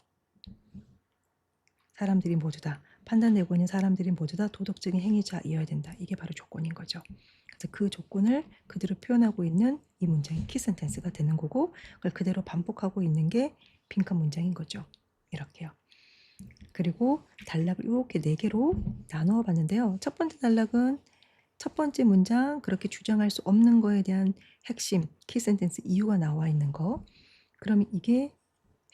사람들이 모두 다 판단되고 있는 사람들이 모두 다 도덕적인 행위자이어야 된다. 이게 바로 조건인 거죠. 그래서 그 조건을 그대로 표현하고 있는 이 문장이 키센텐스가 되는 거고 그걸 그대로 반복하고 있는 게 빈칸 문장인 거죠. 이렇게요. 그리고 단락을 이렇게 4개로 나누어 봤는데요. 첫 번째 단락은 첫 번째 문장 그렇게 주장할 수 없는 거에 대한 핵심 키센텐스 이유가 나와 있는 거. 그러면 이게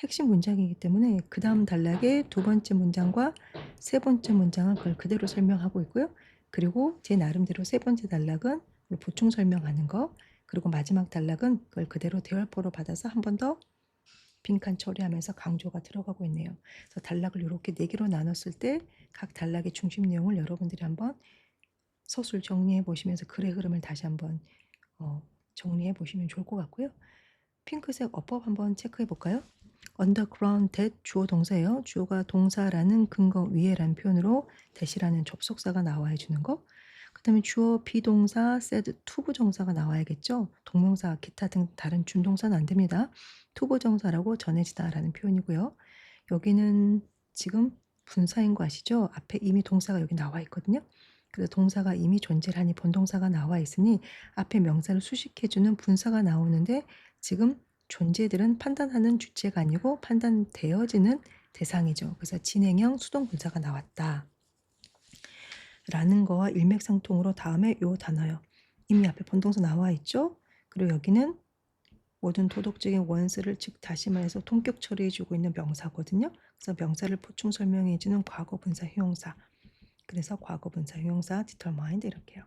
핵심 문장이기 때문에 그 다음 단락의 두 번째 문장과 세 번째 문장은 그걸 그대로 설명하고 있고요. 그리고 제 나름대로 세 번째 단락은 보충 설명하는 거, 그리고 마지막 단락은 그걸 그대로 대월보로 받아서 한 번 더 빈칸 처리하면서 강조가 들어가고 있네요. 그래서 단락을 요렇게 4 개로 나눴을 때 각 단락의 중심 내용을 여러분들이 한번 서술 정리해 보시면서 글의 흐름을 다시 한번 어 정리해 보시면 좋을 것 같고요. 핑크색 어법 한번 체크해 볼까요? underground that 주어 동사예요. 주어가 동사라는 근거 위에라는 표현으로 that이라는 접속사가 나와야 주는 거. 그다음에 주어 비동사 said 투부정사가 나와야겠죠. 동명사 기타 등 다른 준동사는 안 됩니다. 투부정사라고 전해지다라는 표현이고요. 여기는 지금 분사인 거 아시죠? 앞에 이미 동사가 여기 나와 있거든요. 그래서 동사가 이미 존재를 하니 본동사가 나와 있으니 앞에 명사를 수식해 주는 분사가 나오는데 지금 존재들은 판단하는 주체가 아니고 판단되어지는 대상이죠. 그래서 진행형 수동 분사가 나왔다. 라는 거와 일맥상통으로 다음에 요 단어요. 이미 앞에 본동사 나와 있죠. 그리고 여기는 모든 도덕적인 원수를 즉 다시 말해서 통격 처리해 주고 있는 명사거든요. 그래서 명사를 보충 설명해 주는 과거 분사 형용사. 그래서 과거 분사 형용사 determined 이렇게요.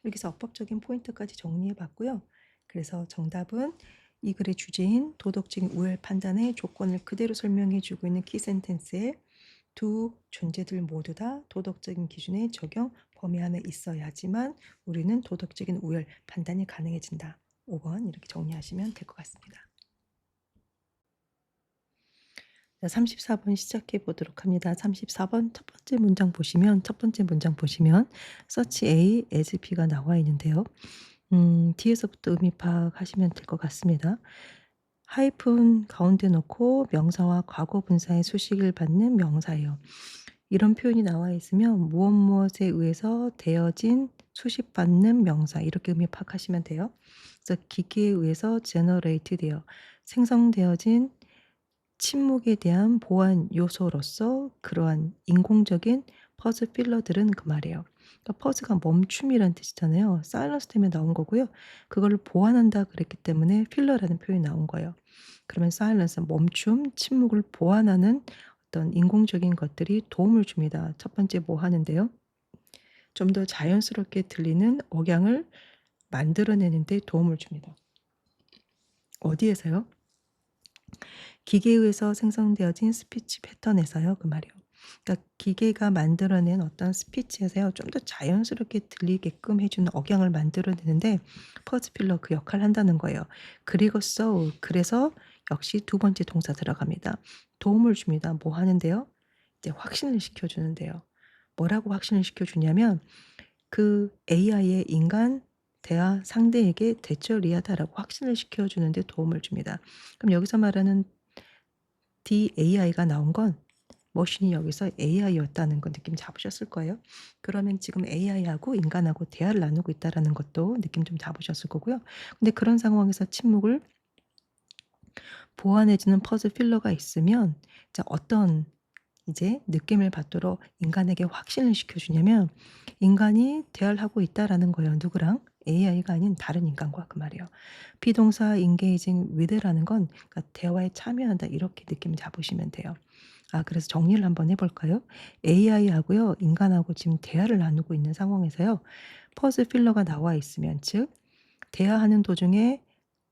여기서 어법적인 포인트까지 정리해 봤고요. 그래서 정답은 이 글의 주제인 도덕적인 우열 판단의 조건을 그대로 설명해 주고 있는 키 센텐스에 두 존재들 모두 다 도덕적인 기준의 적용 범위 안에 있어야지만 우리는 도덕적인 우열 판단이 가능해진다. 5번 이렇게 정리하시면 될 것 같습니다. 34번 시작해 보도록 합니다. 34번 첫 번째 문장 보시면 search A as B가 나와 있는데요. 뒤에서부터 의미 파악하시면 될 것 같습니다. 하이픈 가운데 놓고 명사와 과거 분사의 수식을 받는 명사예요. 이런 표현이 나와 있으면 무엇 무엇에 의해서 되어진 수식받는 명사 이렇게 의미 파악하시면 돼요. 그래서 기계에 의해서 generate 되어 생성되어진 침묵에 대한 보완 요소로서 그러한 인공적인 퍼즐 필러들은 그 말이에요. 그러니까 퍼즐가 멈춤이란 뜻이잖아요. 사일런스 때문에 나온 거고요. 그걸 보완한다 그랬기 때문에 필러라는 표현이 나온 거예요. 그러면 사일런스 멈춤, 침묵을 보완하는 어떤 인공적인 것들이 도움을 줍니다. 첫 번째 뭐 하는데요? 좀 더 자연스럽게 들리는 억양을 만들어내는 데 도움을 줍니다. 어디에서요? 기계에 의해서 생성되어진 스피치 패턴에서요. 그 말이요. 그러니까 기계가 만들어낸 어떤 스피치에서요. 좀 더 자연스럽게 들리게끔 해 주는 억양을 만들어내는데 퍼즈 필러 그 역할을 한다는 거예요. 그리고 그래서 역시 두 번째 동사 들어갑니다. 도움을 줍니다. 뭐 하는데요? 이제 확신을 시켜 주는데요. 뭐라고 확신을 시켜 주냐면 그 AI의 인간 대화 상대에게 대처리하다라고 확신을 시켜 주는 데 도움을 줍니다. 그럼 여기서 말하는 DAI가 나온 건 머신이 여기서 AI였다는 거 느낌 잡으셨을 거예요. 그러면 지금 AI하고 인간하고 대화를 나누고 있다라는 것도 느낌 좀 잡으셨을 거고요. 근데 그런 상황에서 침묵을 보완해 주는 퍼즐 필러가 있으면 이제 어떤 이제 느낌을 받도록 인간에게 확신을 시켜 주냐면 인간이 대화를 하고 있다라는 거예요. 누구랑? AI가 아닌 다른 인간과 그 말이에요. 비동사 engaging with라는 건 그러니까 대화에 참여한다 이렇게 느낌 잡으시면 돼요. 그래서 정리를 한번 해 볼까요? AI하고요. 인간하고 지금 대화를 나누고 있는 상황에서요. 퍼즐 필러가 나와 있으면 즉 대화하는 도중에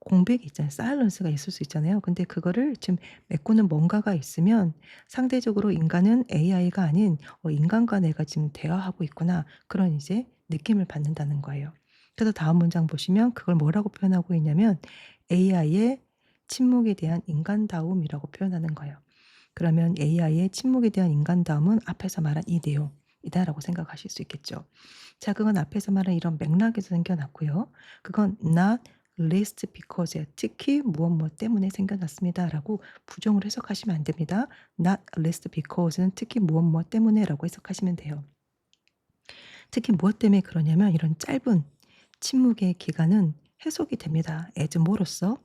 공백이 있잖아요. 사일런스가 있을 수 있잖아요. 근데 그거를 지금 메꾸는 뭔가가 있으면 상대적으로 인간은 AI가 아닌 '인간과 내가 지금 대화하고 있구나.' 그런 이제 느낌을 받는다는 거예요. 그래서 다음 문장 보시면 그걸 뭐라고 표현하고 있냐면 AI의 침묵에 대한 인간다움이라고 표현하는 거예요. 그러면 AI의 침묵에 대한 인간다움은 앞에서 말한 이 내용이다라고 생각하실 수 있겠죠. 자, 그건 앞에서 말한 이런 맥락에서 생겨났고요. 그건 not least because 특히 무엇 무엇 때문에 생겨났습니다라고 부정을 해석하시면 안 됩니다. not least because는 특히 무엇 무엇 때문에라고 해석하시면 돼요. 특히 무엇 때문에 그러냐면 이런 짧은 침묵의 기간은 해석이 됩니다. as 뭐로써?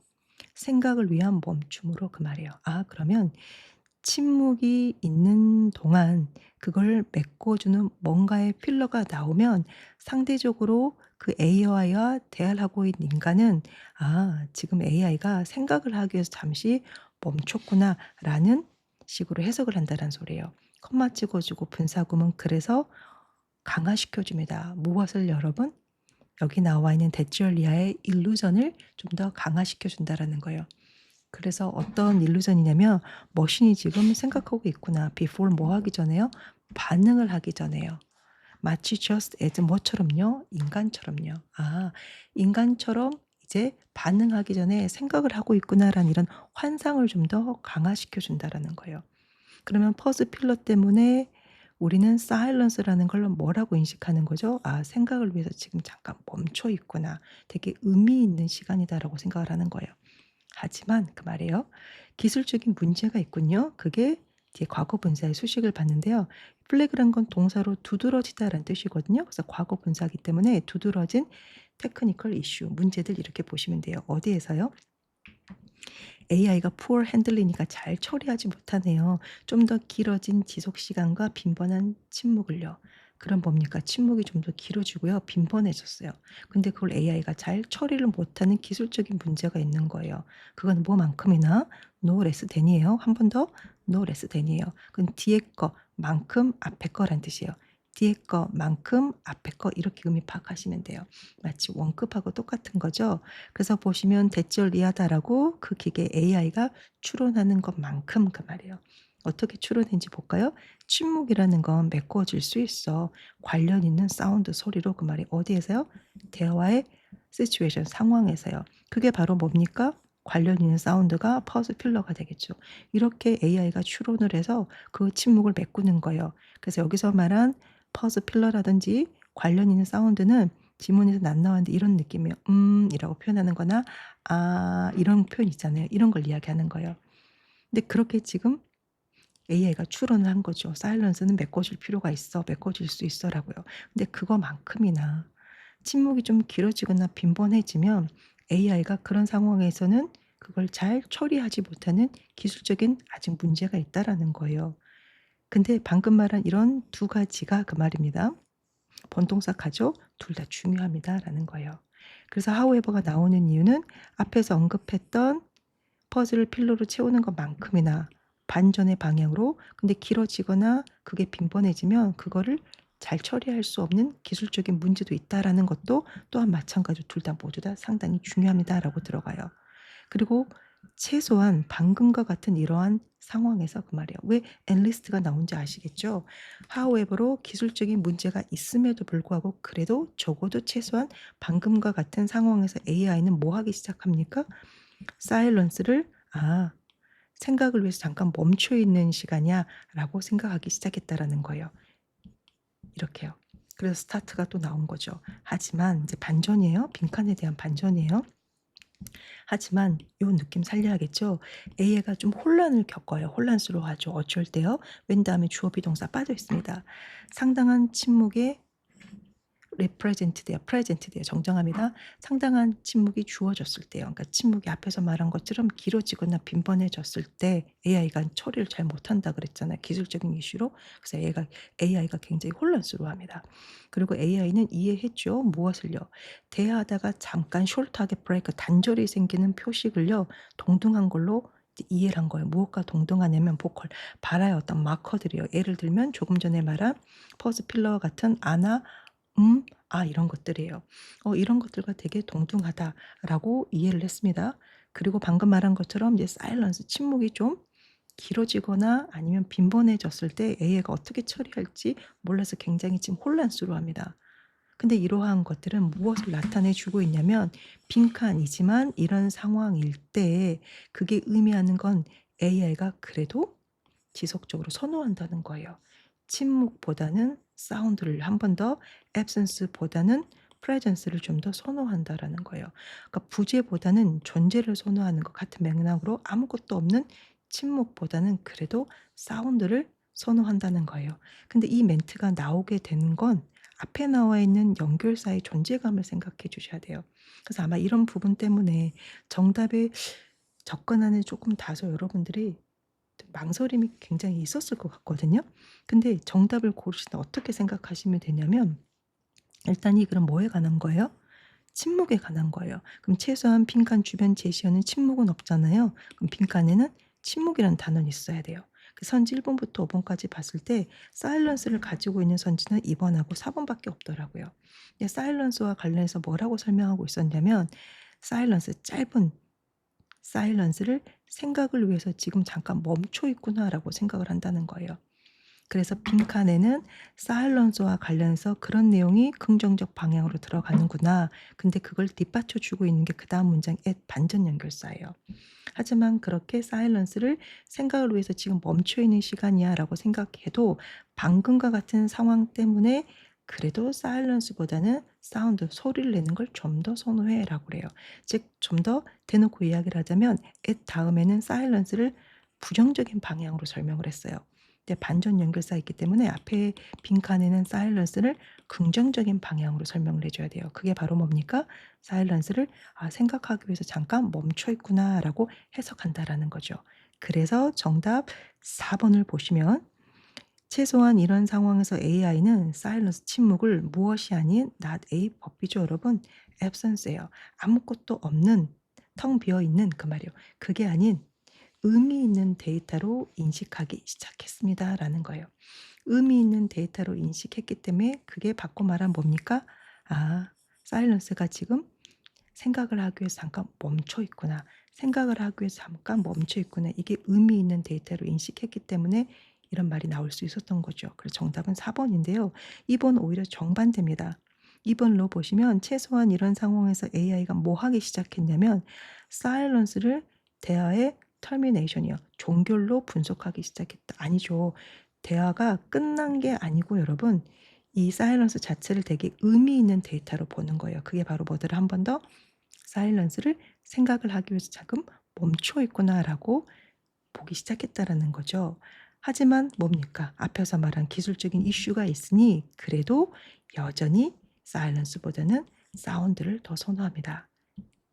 생각을 위한 멈춤으로 그 말이에요. 그러면 침묵이 있는 동안 그걸 메꿔주는 뭔가의 필러가 나오면 상대적으로 그 AI와 대화를 하고 있는 인간은 '지금 AI가 생각을 하기 위해서 잠시 멈췄구나.'라는 식으로 해석을 한다는 소리예요. 콤마 찍어 주고 분사구문 그래서 강화시켜 줍니다. 무엇을 여러분? 여기 나와 있는 대절리아의 일루전을 좀 더 강화시켜 준다라는 거예요. 그래서 어떤 일루전이냐면 머신이 지금 생각하고 있구나. before 뭐 하기 전에요? 반응을 하기 전에요. 마치 just as 뭐처럼요? 인간처럼요. 아, 인간처럼 이제 반응하기 전에 생각을 하고 있구나라는 이런 환상을 좀 더 강화시켜 준다라는 거예요. 그러면 퍼즈 필러 때문에 우리는 사일런스라는 걸 뭐라고 인식하는 거죠? '아, 생각을 위해서 지금 잠깐 멈춰 있구나. 되게 의미 있는 시간이다.'라고 생각을 하는 거예요. 하지만 그 말이에요. 기술적인 문제가 있군요. 그게 뒤에 과거 분사의 수식을 봤는데요. 플래그란 건 동사로 두드러지다라는 뜻이거든요. 그래서 과거 분사이기 때문에 두드러진 테크니컬 이슈, 문제들 이렇게 보시면 돼요. 어디에서요? AI가 poor handling이니까 잘 처리하지 못하네요. 좀 더 길어진 지속 시간과 빈번한 침묵을요. 그럼 뭡니까? 침묵이 좀 더 길어지고요. 빈번해졌어요. 근데 그걸 AI가 잘 처리를 못하는 기술적인 문제가 있는 거예요. 그건 뭐만큼이나 no less than이에요. 한 번 더 no less than이에요. 그건 뒤에 거만큼 앞에 거란 뜻이에요. 뒤에 거만큼 앞에 거 이렇게 의미 파악하시면 돼요. 마치 원급하고 똑같은 거죠. 그래서 보시면 대절리하다라고 그 기계에 AI가 추론하는 것만큼 그 말이에요. 어떻게 추론했는지 볼까요? 침묵이라는 건 메꿔질 수 있어. 관련 있는 사운드 소리로 그 말이 어디에서요? 대화의 시츄에이션 상황에서요. 그게 바로 뭡니까? 관련 있는 사운드가 퍼즐 필러가 되겠죠. 이렇게 AI가 추론을 해서 그 침묵을 메꾸는 거예요. 그래서 여기서 말한 퍼즐 필러라든지 관련 있는 사운드는 지문에서 안 나왔는데 이런 느낌이에요. 이라고 표현하는 거나 아 이런 표현 있잖아요. 이런 걸 이야기하는 거예요. 근데 그렇게 지금 AI가 추론을 한 거죠. "사일런스는 메꿔줄 필요가 있어. 메꿔질 수 있어."라고요. 근데 그거만큼이나 침묵이 좀 길어지거나 빈번해지면 AI가 그런 상황에서는 그걸 잘 처리하지 못하는 기술적인 아직 문제가 있다라는 거예요. 근데 방금 말한 이런 두 가지가 그 말입니다. 본동사 가죠? 둘 다 중요합니다라는 거예요. 그래서 however가 나오는 이유는 앞에서 언급했던 퍼즐을 필러로 채우는 것만큼이나 반전의 방향으로 근데 길어지거나 그게 빈번해지면 그거를 잘 처리할 수 없는 기술적인 문제도 있다라는 것도 또한 마찬가지로 둘 다 모두 다 상당히 중요합니다라고 들어가요. 그리고 최소한 방금과 같은 이러한 상황에서 그 말이에요. 왜 엔리스트가 나온지 아시겠죠? however로 기술적인 문제가 있음에도 불구하고 그래도 적어도 최소한 방금과 같은 상황에서 AI는 뭐 하기 시작합니까? 사일런스를 '아, 생각을 위해서 잠깐 멈춰 있는 시간이야.'라고 생각하기 시작했다라는 거예요. 이렇게요. 그래서 스타트가 또 나온 거죠. 하지만 이제 반전이에요. 빈칸에 대한 반전이에요. 하지만 요 느낌 살려야겠죠. A가 좀 혼란을 겪어요. 혼란스러워하죠. 어쩔 때요. 웬 다음에 주어 비동사 빠져 있습니다. 상당한 침묵에 represent 돼요. present 돼요. 정정합니다. 상당한 침묵이 주어졌을 때요. 그러니까 침묵이 앞에서 말한 것처럼 길어지거나 빈번해졌을 때 AI가 처리를 잘 못한다 그랬잖아요. 기술적인 이슈로. 그래서 AI가 굉장히 혼란스러워합니다. 그리고 AI는 이해했죠. 무엇을요? 대화하다가 잠깐 숄트하게 브레이크 단절이 생기는 표식을요. 동등한 걸로 이제 이해를 한 거예요. 무엇과 동등하냐면 보컬, 발화의 어떤 마커들이요. 예를 들면 조금 전에 말한 퍼즈 필러와 같은 아나 이런 것들이에요. 이런 것들과 되게 동등하다라고 이해를 했습니다. 그리고 방금 말한 것처럼 이제 사일런스 침묵이 좀 길어지거나 아니면 빈번해졌을 때 AI가 어떻게 처리할지 몰라서 굉장히 지금 혼란스러워합니다. 근데 이러한 것들은 무엇을 나타내 주고 있냐면 빈칸이지만 이런 상황일 때 그게 의미하는 건 AI가 그래도 지속적으로 선호한다는 거예요. 침묵보다는 사운드를 한 번 더 absence보다는 presence를 좀 더 선호한다라는 거예요. 그러니까 부재보다는 존재를 선호하는 것 같은 맥락으로 아무것도 없는 침묵보다는 그래도 사운드를 선호한다는 거예요. 근데 이 멘트가 나오게 된 건 앞에 나와 있는 연결사의 존재감을 생각해 주셔야 돼요. 그래서 아마 이런 부분 때문에 정답에 접근하는 조금 다소 여러분들이 망설임이 굉장히 있었을 것 같거든요. 근데 정답을 고르실 때 어떻게 생각하시면 되냐면 일단 이 글은 뭐에 관한 거예요? 침묵에 관한 거예요. 그럼 최소한 빈칸 주변 제시어는 침묵은 없잖아요. 그럼 빈칸에는 침묵이라는 단어는 있어야 돼요. 선지 1 번부터 5 번까지 봤을 때 사일런스를 가지고 있는 선지는 2 번하고 4 번밖에 없더라고요. 근데 사일런스와 관련해서 뭐라고 설명하고 있었냐면 사일런스 짧은 사일런스를 '생각을 위해서 지금 잠깐 멈춰 있구나.'라고 생각을 한다는 거예요. 그래서 빈칸에는 사일런스와 관련해서 그런 내용이 긍정적 방향으로 들어가는구나. 근데 그걸 뒷받쳐 주고 있는 게 그다음 문장 at 반전 연결사예요. 하지만 그렇게 사일런스를 '생각을 위해서 지금 멈춰 있는 시간이야.'라고 생각해도 방금과 같은 상황 때문에 그래도 사일런스보다는 사운드 소리를 내는 걸 좀 더 선호해라고 그래요. 즉 좀 더 대놓고 이야기를 하자면 at 다음에는 사일런스를 부정적인 방향으로 설명을 했어요. 근데 반전 연결사 있기 때문에 앞에 빈칸에는 사일런스를 긍정적인 방향으로 설명을 해 줘야 돼요. 그게 바로 뭡니까? 사일런스를 '아 생각하기 위해서 잠깐 멈춰 있구나.'라고 해석한다라는 거죠. 그래서 정답 4 번을 보시면 최소한 이런 상황에서 AI는 사일런스 침묵을 무엇이 아닌 not a 법이죠 여러분. absence예요. 아무것도 없는 텅 비어 있는 그 말이에요. 그게 아닌 의미 있는 데이터로 인식하기 시작했습니다라는 거예요. 의미 있는 데이터로 인식했기 때문에 그게 바꿔 말하면 뭡니까? 아 사일런스가 지금 생각을 하기 위해서 잠깐 멈춰 있구나. 생각을 하기 위해서 잠깐 멈춰 있구나. 이게 의미 있는 데이터로 인식했기 때문에 이런 말이 나올 수 있었던 거죠. 그래서 정답은 4 번인데요. 2번 오히려 정반대입니다. 2 번로 보시면 최소한 이런 상황에서 AI가 뭐 하기 시작했냐면 사일런스를 대화의 터미네이션이요. 종결로 분석하기 시작했다. 아니죠. 대화가 끝난 게 아니고 여러분 이 사일런스 자체를 되게 의미 있는 데이터로 보는 거예요. 그게 바로 뭐더라 한 번 더 사일런스를 생각을 하기 위해서 자금 멈춰 있구나라고 보기 시작했다라는 거죠. 하지만 뭡니까? 앞에서 말한 기술적인 이슈가 있으니 그래도 여전히 사일런스보다는 사운드를 더 선호합니다.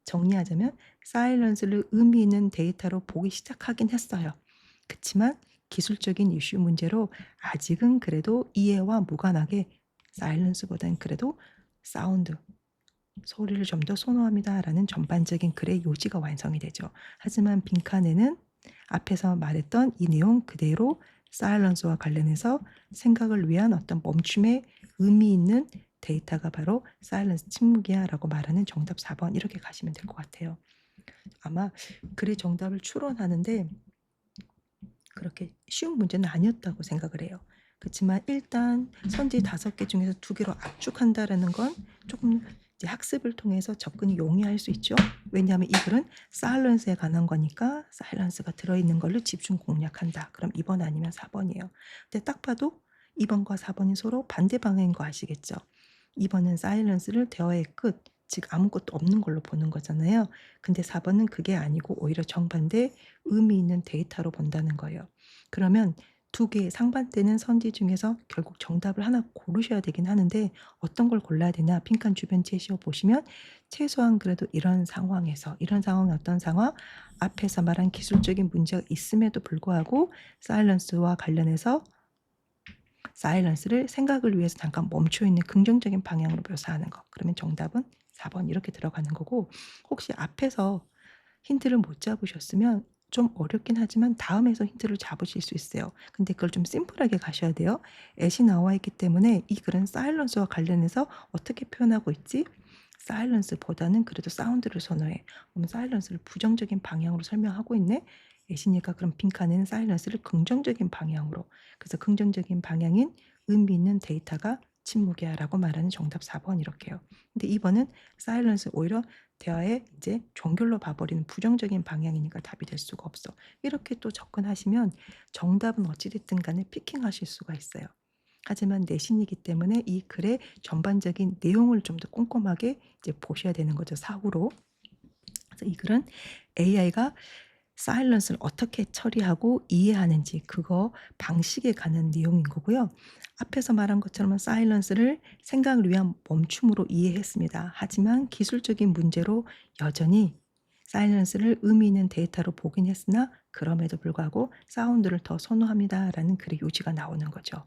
정리하자면 사일런스를 의미 있는 데이터로 보기 시작하긴 했어요. 그치만 기술적인 이슈 문제로 아직은 그래도 이해와 무관하게 사일런스보다는 그래도 사운드 소리를 좀 더 선호합니다라는 전반적인 글의 요지가 완성이 되죠. 하지만 빈칸에는 앞에서 말했던 이 내용 그대로 사일런스와 관련해서 생각을 위한 어떤 멈춤의 의미 있는 데이터가 바로 사일런스 침묵이야라고 말하는 정답 4번 이렇게 가시면 될 것 같아요. 아마 글의 정답을 추론하는데 그렇게 쉬운 문제는 아니었다고 생각을 해요. 그치만 일단 선지 5개 중에서 2 개로 압축한다라는 건 조금 이제 학습을 통해서 접근이 용이할 수 있죠. 왜냐하면 이 글은 사일런스에 관한 거니까 사일런스가 들어있는 걸로 집중 공략한다. 그럼 2번 아니면 4 번이에요. 근데 딱 봐도 2 번과 4 번이 서로 반대 방향인 거 아시겠죠? 2 번은 사일런스를 대화의 끝 즉 아무것도 없는 걸로 보는 거잖아요. 근데 4 번은 그게 아니고 오히려 정반대 의미 있는 데이터로 본다는 거예요. 그러면 2 개의 상반되는 선지 중에서 결국 정답을 하나 고르셔야 되긴 하는데 어떤 걸 골라야 되냐 빈칸 주변 제시어 보시면 최소한 그래도 이런 상황에서 이런 상황이 어떤 상황? 앞에서 말한 기술적인 문제가 있음에도 불구하고 사일런스와 관련해서 사일런스를 생각을 위해서 잠깐 멈춰 있는 긍정적인 방향으로 묘사하는 거. 그러면 정답은 4번 이렇게 들어가는 거고 혹시 앞에서 힌트를 못 잡으셨으면 좀 어렵긴 하지만 다음에서 힌트를 잡으실 수 있어요. 근데 그걸 좀 심플하게 가셔야 돼요. 앳이 나와 있기 때문에 이 글은 사일런스와 관련해서 어떻게 표현하고 있지? 사일런스보다는 그래도 사운드를 선호해. 그럼 사일런스를 부정적인 방향으로 설명하고 있네. 앳이니까 그럼 빈칸에는 사일런스를 긍정적인 방향으로. 그래서 긍정적인 방향인 의미 있는 데이터가 침묵이야라고 말하는 정답 4번 이렇게요. 근데 2 번은 사일런스 오히려 대화의 이제 종결로 봐버리는 부정적인 방향이니까 답이 될 수가 없어. 이렇게 또 접근하시면 정답은 어찌 됐든 간에 피킹하실 수가 있어요. 하지만 내신이기 때문에 이 글의 전반적인 내용을 좀 더 꼼꼼하게 이제 보셔야 되는 거죠, 사후로. 그래서 이 글은 AI가 사일런스를 어떻게 처리하고 이해하는지 그거 방식에 관한 내용인 거고요. 앞에서 말한 것처럼 사일런스를 생각을 위한 멈춤으로 이해했습니다. 하지만 기술적인 문제로 여전히 사일런스를 의미 있는 데이터로 보긴 했으나 그럼에도 불구하고 사운드를 더 선호합니다라는 글의 요지가 나오는 거죠.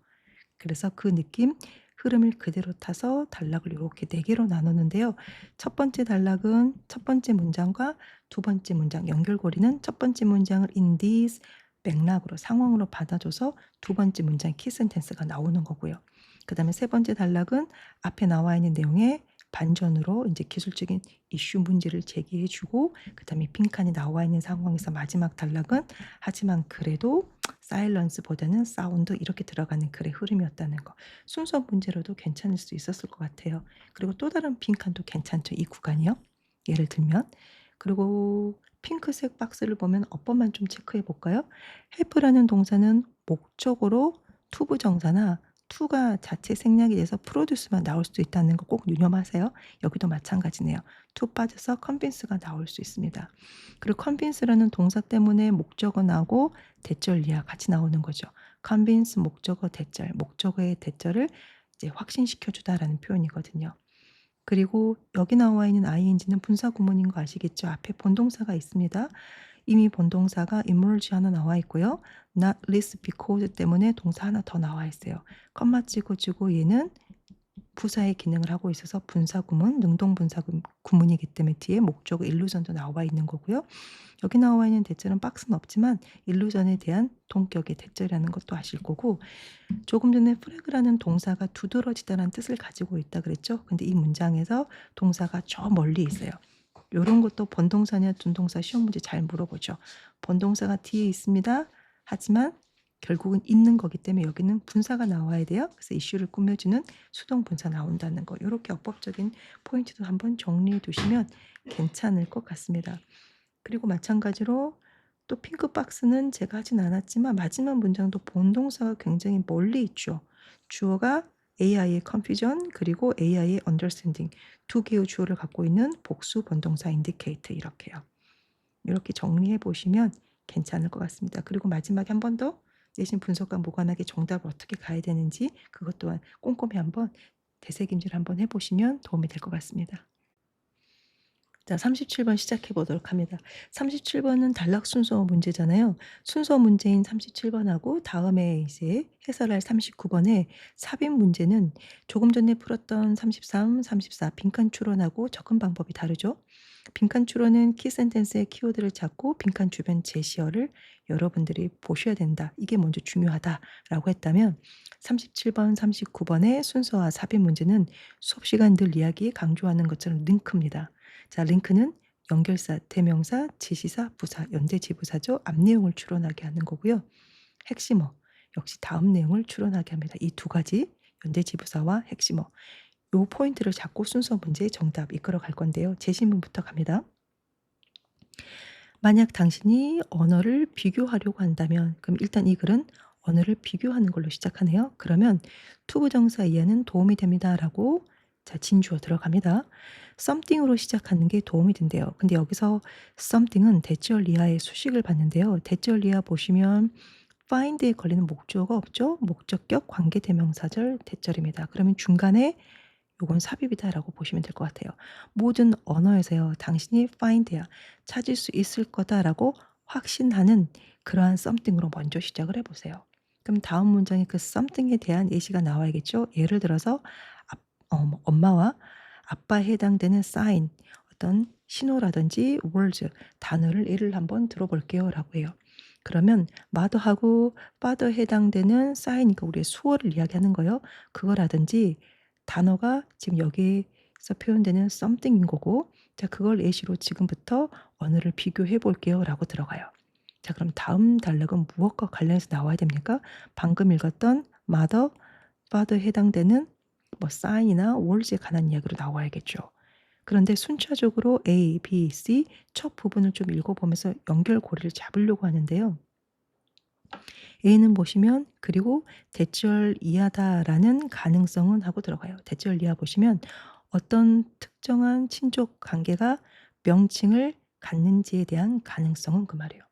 그래서 그 느낌 흐름을 그대로 타서 단락을 요렇게 4 개로 나눴는데요. 첫 번째 단락은 첫 번째 문장과 두 번째 문장 연결고리는 첫 번째 문장을 "in this 맥락으로 상황으로 받아줘서 두 번째 문장 키 센텐스가 나오는 거고요. 그다음에 세 번째 단락은 앞에 나와 있는 내용에 반전으로 이제 기술적인 이슈 문제를 제기해 주고 그다음에 빈칸이 나와 있는 상황에서 마지막 단락은 하지만 그래도 사일런스보다는 사운드 이렇게 들어가는 글의 흐름이었다는 거. 순서 문제로도 괜찮을 수 있었을 것 같아요. 그리고 또 다른 빈칸도 괜찮죠. 이 구간이요. 예를 들면 그리고 핑크색 박스를 보면 어법만 좀 체크해 볼까요? help라는 동사는 목적어로 to 부정사나 to가 자체 생략이 돼서 produce만 나올 수도 있다는 거 꼭 유념하세요. 여기도 마찬가지네요. to 빠져서 convince가 나올 수 있습니다. 그리고 convince라는 동사 때문에 목적어 나오고 대절 이하 같이 나오는 거죠. convince 목적어 대절, 목적어의 대절을 이제 확신시켜 주다라는 표현이거든요. 그리고 여기 나와 있는 ing는 분사 구문인 거 아시겠죠? 앞에 본동사가 있습니다. 이미 본동사가 emerge 하나 나와 있고요. not least because 때문에 동사 하나 더 나와 있어요. 컴마 찍어주고 얘는 부사의 기능을 하고 있어서 분사 구문, 능동 분사 구문이기 때문에 뒤에 목적어 일루전도 나와 있는 거고요. 여기 나와 있는 대절은 박스는 없지만 일루전에 대한 동격의 대절이라는 것도 아실 거고 조금 전에 프레그라는 동사가 두드러지다라는 뜻을 가지고 있다 그랬죠. 근데 이 문장에서 동사가 저 멀리 있어요. 요런 것도 본동사냐 준동사 시험 문제 잘 물어보죠. 본동사가 뒤에 있습니다. 하지만 결국은 있는 거기 때문에 여기는 분사가 나와야 돼요. 그래서 이슈를 꾸며주는 수동 분사 나온다는 거. 요렇게 어법적인 포인트도 한번 정리해 두시면 괜찮을 것 같습니다. 그리고 마찬가지로 또 핑크 박스는 제가 하진 않았지만 마지막 문장도 본동사가 굉장히 멀리 있죠. 주어가 AI의 confusion 그리고 AI의 understanding 두 개의 주어를 갖고 있는 복수 본동사 indicate 이렇게요. 이렇게 정리해 보시면 괜찮을 것 같습니다. 그리고 마지막에 한 번 더 내신 분석과 무관하게 정답을 어떻게 가야 되는지 그것 또한 꼼꼼히 한번 되새김질 한번 해보시면 도움이 될 것 같습니다. 자, 37번 시작해 보도록 합니다. 37번은 단락 순서 문제잖아요. 순서 문제인 37번하고 다음에 이제 해설할 39번의 삽입 문제는 조금 전에 풀었던 33, 34 빈칸 추론하고 접근 방법이 다르죠. 빈칸 추론은 키 센텐스의 키워드를 찾고 빈칸 주변 제시어를 여러분들이 보셔야 된다. 이게 먼저 중요하다라고 했다면 37번, 39번의 순서와 삽입 문제는 수업 시간 늘 이야기 강조하는 것처럼 링크입니다. 자, 링크는 연결사, 대명사, 지시사, 부사, 연대지부사죠. 앞 내용을 추론하게 하는 거고요. 핵심어 역시 다음 내용을 추론하게 합니다. 이 두 가지 연대지부사와 핵심어 요 포인트를 잡고 순서 문제의 정답 이끌어 갈 건데요. 제시문부터 갑니다. 만약 당신이 언어를 비교하려고 한다면 그럼 일단 이 글은 언어를 비교하는 걸로 시작하네요. 그러면 투부정사 이해는 도움이 됩니다라고 자, 진주어 들어갑니다. something으로 시작하는 게 도움이 된대요. 근데 여기서 something은 대절 이하의 수식을 받는데요. 대절 이하 보시면 find에 걸리는 목주어가 없죠. 목적격 관계대명사절 대절입니다. 그러면 중간에 요건 삽입이다라고 보시면 될 것 같아요. 모든 언어에서요. 당신이 find야 찾을 수 있을 거다라고 확신하는 그러한 something으로 먼저 시작을 해 보세요. 그럼 다음 문장에 그 something에 대한 예시가 나와야겠죠. 예를 들어서 엄마와 아빠에 해당되는 sign 어떤 신호라든지 words 단어를 예를 한번 들어볼게요라고 해요. 그러면 mother하고 father에 해당되는 sign이니까 우리의 수어를 이야기하는 거예요. 그거라든지 단어가 지금 여기서 표현되는 something인 거고 자 그걸 예시로 지금부터 언어를 비교해 볼게요라고 들어가요. 자 그럼 다음 단락은 무엇과 관련해서 나와야 됩니까? 방금 읽었던 mother, father에 해당되는 뭐 sign이나 words에 관한 이야기로 나와야겠죠. 그런데 순차적으로 A, B, C 첫 부분을 좀 읽어보면서 연결고리를 잡으려고 하는데요. A는 보시면 그리고 대절 이하다라는 가능성은 하고 들어가요. 대절 이하 보시면 어떤 특정한 친족 관계가 명칭을 갖는지에 대한 가능성은 그 말이에요.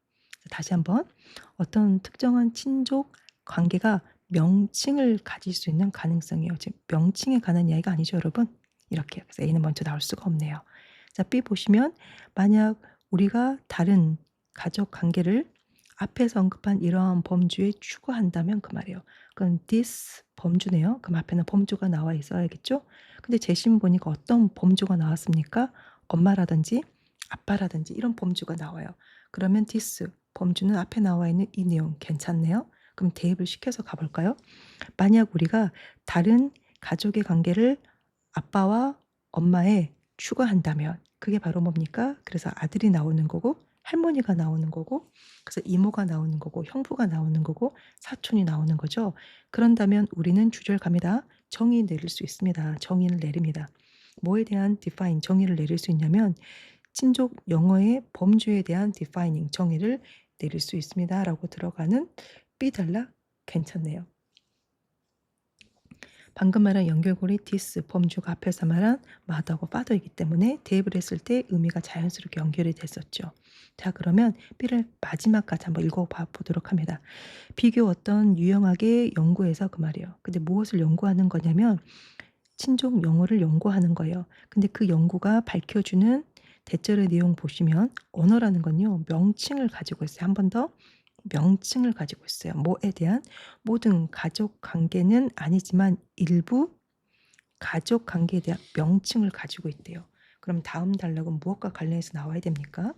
다시 한번 어떤 특정한 친족 관계가 명칭을 가질 수 있는 가능성이에요. 지금 명칭에 관한 이야기가 아니죠, 여러분. 이렇게 그래서 A는 먼저 나올 수가 없네요. 자, B 보시면 만약 우리가 다른 가족 관계를 앞에서 언급한 이러한 범주에 추가한다면 그 말이에요. 그럼 this 범주네요. 그럼 앞에는 범주가 나와 있어야겠죠? 근데 제시문 보니까 어떤 범주가 나왔습니까? 엄마라든지 아빠라든지 이런 범주가 나와요. 그러면 this 범주는 앞에 나와 있는 이 내용 괜찮네요. 그럼 대입을 시켜서 가볼까요? 만약 우리가 다른 가족의 관계를 아빠와 엄마에 추가한다면 그게 바로 뭡니까? 그래서 아들이 나오는 거고 할머니가 나오는 거고 그래서 이모가 나오는 거고 형부가 나오는 거고 사촌이 나오는 거죠. 그런다면 우리는 주절 갑니다. 정의 내릴 수 있습니다. 정의를 내립니다. 뭐에 대한 define 정의를 내릴 수 있냐면 친족 영어의 범주에 대한 defining 정의를 내릴 수 있습니다라고 들어가는 B 괜찮네요. 방금 말한 연결고리 this 범주가 앞에서 말한 mother하고 father이기 때문에 대입을 했을 때 의미가 자연스럽게 연결이 됐었죠. 자, 그러면 B를 마지막까지 한번 읽어봐 보도록 합니다. 비교 어떤 유용하게 연구해서 그 말이에요. 근데 무엇을 연구하는 거냐면 친족 영어를 연구하는 거예요. 근데 그 연구가 밝혀주는 대절의 내용 보시면 언어라는 건요. 명칭을 가지고 있어요. 한 번 더 명칭을 가지고 있어요. 뭐에 대한 모든 가족 관계는 아니지만 일부 가족 관계에 대한 명칭을 가지고 있대요. 그럼 다음 단락은 무엇과 관련해서 나와야 됩니까?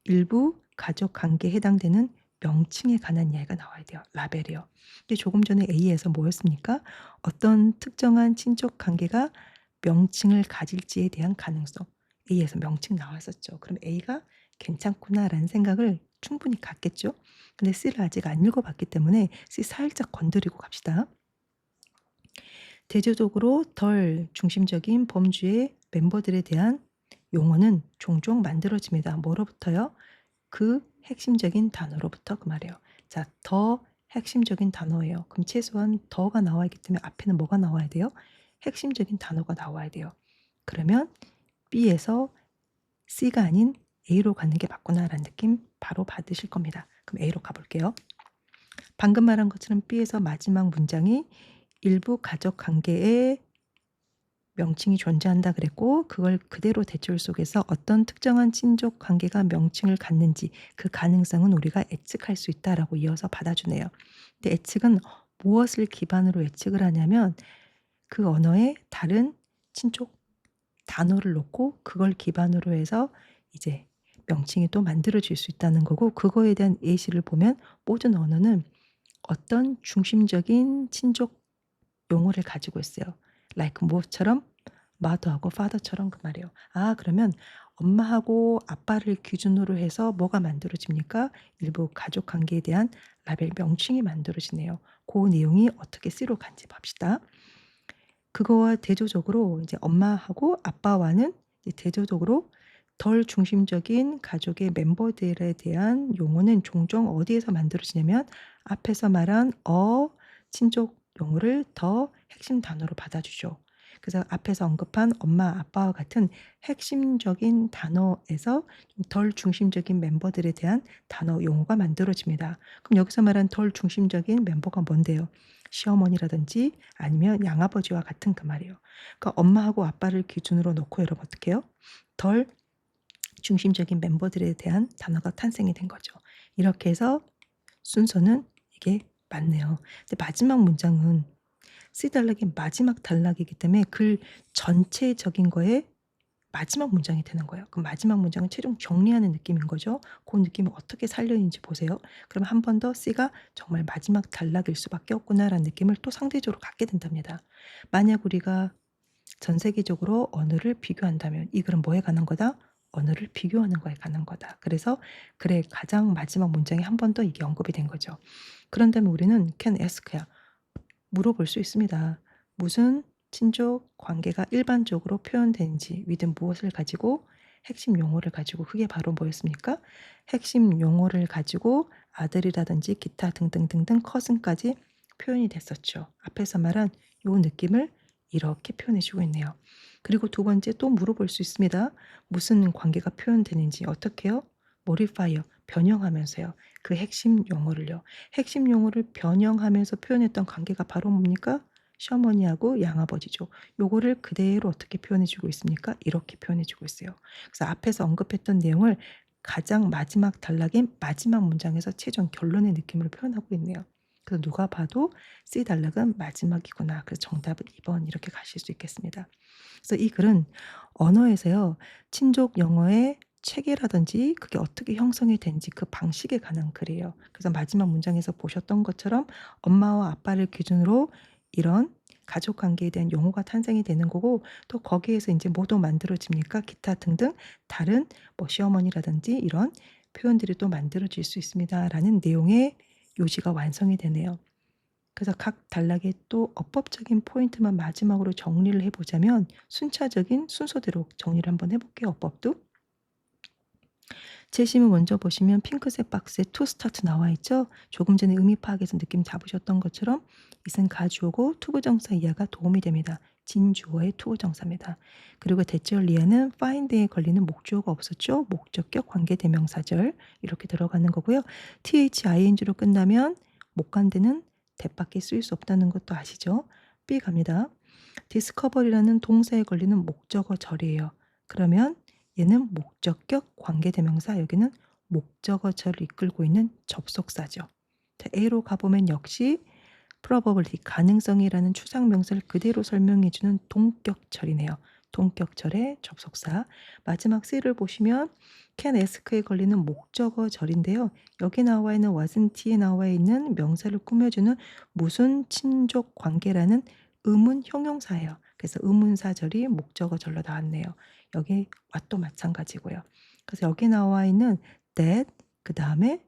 일부 가족 관계에 해당되는 명칭에 관한 이야기가 나와야 돼요. 라벨이요. 근데 조금 전에 A에서 뭐였습니까? 어떤 특정한 친족 관계가 명칭을 가질지에 대한 가능성. A에서 명칭 나왔었죠. 그럼 A가 괜찮구나라는 생각을 충분히 갖겠죠. 근데 C를 아직 안 읽어봤기 때문에 C 살짝 건드리고 갑시다. 대조적으로 덜 중심적인 범주의 멤버들에 대한 용어는 종종 만들어집니다. 뭐로부터요? 그 핵심적인 단어로부터 그 말이에요. 자, 더 핵심적인 단어예요. 그럼 최소한 더가 나와 있기 때문에 앞에는 뭐가 나와야 돼요? 핵심적인 단어가 나와야 돼요. 그러면 B에서 C가 아닌 A로 가는 게 맞구나라는 느낌 바로 받으실 겁니다. 그럼 A로 가볼게요. 방금 말한 것처럼 B에서 마지막 문장이 일부 가족 관계의 명칭이 존재한다 그랬고 그걸 그대로 대출 속에서 어떤 특정한 친족 관계가 명칭을 갖는지 그 가능성은 우리가 예측할 수 있다라고 이어서 받아주네요. 근데 예측은 무엇을 기반으로 예측을 하냐면 그 언어의 다른 친족 단어를 놓고 그걸 기반으로 해서 이제 명칭이 또 만들어질 수 있다는 거고 그거에 대한 예시를 보면 모든 언어는 어떤 중심적인 친족 용어를 가지고 있어요. like 무엇처럼 mother하고 father처럼 그 말이에요. 아, 그러면 엄마하고 아빠를 기준으로 해서 뭐가 만들어집니까? 일부 가족 관계에 대한 라벨 명칭이 만들어지네요. 그 내용이 어떻게 C로 간지 봅시다. 그거와 대조적으로 이제 엄마하고 아빠와는 이제 대조적으로 덜 중심적인 가족의 멤버들에 대한 용어는 종종 어디에서 만들어지냐면 앞에서 말한 친족 용어를 더 핵심 단어로 받아주죠. 그래서 앞에서 언급한 엄마, 아빠와 같은 핵심적인 단어에서 덜 중심적인 멤버들에 대한 단어 용어가 만들어집니다. 그럼 여기서 말한 덜 중심적인 멤버가 뭔데요? 시어머니라든지 아니면 양아버지와 같은 그 말이에요. 그러니까 엄마하고 아빠를 기준으로 놓고 여러분 어떻게 해요? 덜 중심적인 멤버들에 대한 단어가 탄생이 된 거죠. 이렇게 해서 순서는 이게 맞네요. 근데 마지막 문장은 C 단락의 마지막 단락이기 때문에 글 전체적인 거에 마지막 문장이 되는 거예요. 그럼 마지막 문장은 최종 정리하는 느낌인 거죠. 그 느낌을 어떻게 살려있는지 보세요. 그럼 한 번 더 C가 정말 마지막 단락일 수밖에 없구나라는 느낌을 또 상대적으로 갖게 된답니다. 만약 우리가 전 세계적으로 언어를 비교한다면 이 글은 뭐에 관한 거다? 언어를 비교하는 거에 관한 거다. 그래서 글의 가장 마지막 문장에 한 번 더 이게 언급이 된 거죠. 그런다면 우리는 can ask야 물어볼 수 있습니다. 무슨 친족 관계가 일반적으로 표현되는지 위든 무엇을 가지고 핵심 용어를 가지고 그게 바로 뭐였습니까? 핵심 용어를 가지고 아들이라든지 기타 등등등등 커슨까지 표현이 됐었죠. 앞에서 말한 요 느낌을 이렇게 표현해 주고 있네요. 그리고 두 번째 또 물어볼 수 있습니다. 무슨 관계가 표현되는지 어떻게요? modify요. 변형하면서요. 그 핵심 용어를요. 핵심 용어를 변형하면서 표현했던 관계가 바로 뭡니까? 시어머니하고 양아버지죠. 요거를 그대로 어떻게 표현해 주고 있습니까? 이렇게 표현해 주고 있어요. 그래서 앞에서 언급했던 내용을 가장 마지막 단락의 마지막 문장에서 최종 결론의 느낌으로 표현하고 있네요. 그래서 누가 봐도 C 단락은 마지막이구나. 그래서 정답은 2번 이렇게 가실 수 있겠습니다. 그래서 이 글은 언어에서요. 친족 영어의 체계라든지 그게 어떻게 형성이 된지 그 방식에 관한 글이에요. 그래서 마지막 문장에서 보셨던 것처럼 엄마와 아빠를 기준으로 이런 가족 관계에 대한 용어가 탄생이 되는 거고, 또 거기에서 인제 뭐도 만들어집니까? 기타 등등 다른 뭐 시어머니라든지 이런 표현들이 또 만들어질 수 있습니다라는 내용의 요지가 완성이 되네요. 그래서 각 단락의 또 어법적인 포인트만 마지막으로 정리를 해 보자면, 순차적인 순서대로 정리를 한번 해 볼게요, 어법도. 제시문 먼저 보시면 핑크색 박스에 to start 나와 있죠. 조금 전에 의미 파악에서 느낌 잡으셨던 것처럼 이은 가주어고 투부정사 이하가 도움이 됩니다. 진주어의 투부정사입니다. 그리고 대절 리아는 find에 걸리는 목주어가 없었죠. 목적격 관계대명사절 이렇게 들어가는 거고요. thing로 끝나면 목간대는 대밖에 쓰일 수 없다는 것도 아시죠? B 갑니다. discover이라는 동사에 걸리는 목적어 절이에요. 그러면 얘는 목적격 관계대명사, 여기는 목적어절을 이끌고 있는 접속사죠. 자, A로 가보면 역시 probability, 가능성이라는 추상 명사를 그대로 설명해 주는 동격절이네요. 동격절의 접속사. 마지막 C를 보시면 can ask에 걸리는 목적어절인데요. 여기 나와 있는 wasn't에 나와 있는 명사를 꾸며주는 무슨 친족 관계라는 의문 형용사예요. 그래서 의문사절이 목적어절로 나왔네요. 여기 what도 마찬가지고요. 그래서 여기 나와 있는 that, 그다음에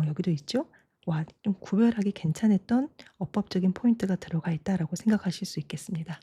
여기도 있죠. what, 좀 구별하기 괜찮았던 어법적인 포인트가 들어가 있다라고 생각하실 수 있겠습니다.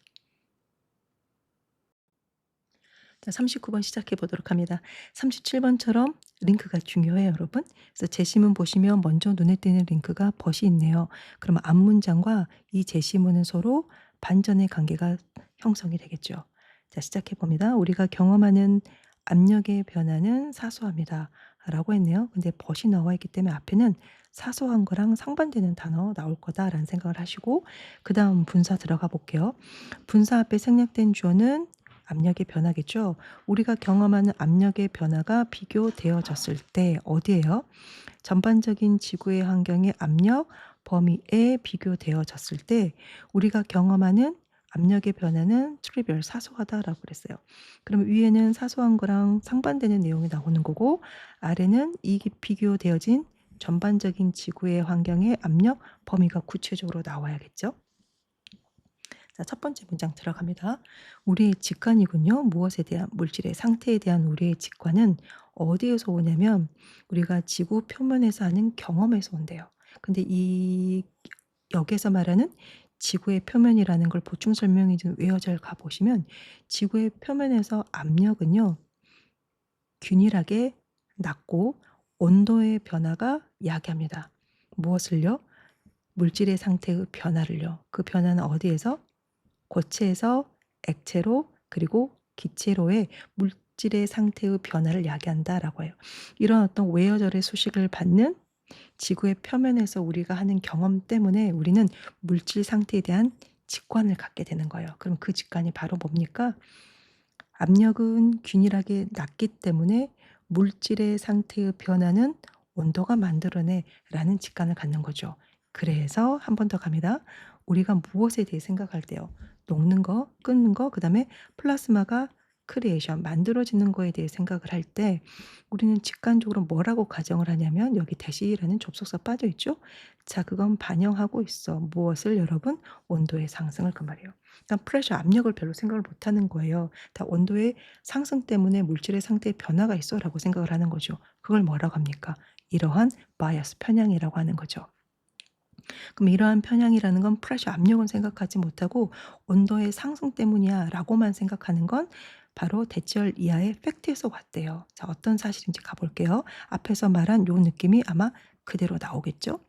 자, 39번 시작해 보도록 합니다. 37번처럼 링크가 중요해요, 여러분. 그래서 제시문 보시면 먼저 눈에 띄는 링크가 벗이 있네요. 그러면 앞문장과 이 제시문은 서로 반전의 관계가 형성이 되겠죠. 자, 시작해 봅니다. 우리가 경험하는 압력의 변화는 사소합니다. 라고 했네요. 근데 벗이 나와 있기 때문에 앞에는 사소한 거랑 상반되는 단어 나올 거다라는 생각을 하시고, 그 다음 분사 들어가 볼게요. 분사 앞에 생략된 주어는 압력의 변화겠죠. 우리가 경험하는 압력의 변화가 비교되어졌을 때 어디예요? 전반적인 지구의 환경의 압력 범위에 비교되어졌을 때 우리가 경험하는 압력의 변화는 trivial, 사소하다라고 그랬어요. 그럼 위에는 사소한 거랑 상반되는 내용이 나오는 거고, 아래는 이 비교되어진 전반적인 지구의 환경의 압력 범위가 구체적으로 나와야겠죠. 자, 첫 번째 문장 들어갑니다. 우리의 직관이군요. 무엇에 대한, 물질의 상태에 대한 우리의 직관은 어디에서 오냐면 우리가 지구 표면에서 하는 경험에서 온대요. 근데 이 여기에서 말하는 지구의 표면이라는 걸 보충 설명해 준 외어절 가 보시면 지구의 표면에서 압력은요, 균일하게 낮고 온도의 변화가 야기합니다. 무엇을요? 물질의 상태의 변화를요. 그 변화는 어디에서? 고체에서 액체로, 그리고 기체로의 물질의 상태의 변화를 야기한다라고 해요. 이런 어떤 외어절의 수식을 받는 지구의 표면에서 우리가 하는 경험 때문에 우리는 물질 상태에 대한 직관을 갖게 되는 거예요. 그럼 그 직관이 바로 뭡니까? 압력은 균일하게 낮기 때문에 물질의 상태의 변화는 온도가 만들어내라는 직관을 갖는 거죠. 그래서 한 번 더 갑니다. 우리가 무엇에 대해 생각할 때요. 녹는 거, 끓는 거, 그다음에 플라스마가 크리에이션, 만들어지는 거에 대해 생각을 할 때 우리는 직관적으로 뭐라고 가정을 하냐면 여기 대시라는 접속사 빠져 있죠. 자, 그건 반영하고 있어. 무엇을 여러분? 온도의 상승을, 그 말이에요. 그러니까 프레셔, 압력을 별로 생각을 못 하는 거예요. 다 온도의 상승 때문에 물질의 상태에 변화가 있어라고 생각을 하는 거죠. 그걸 뭐라고 합니까? 이러한 바이어스, 편향이라고 하는 거죠. 그럼 이러한 편향이라는 건 프레셔, 압력은 생각하지 못하고 온도의 상승 때문이야라고만 생각하는 건 바로 대절 이하의 팩트에서 왔대요. 자, 어떤 사실인지 가볼게요. 앞에서 말한 요 느낌이 아마 그대로 나오겠죠.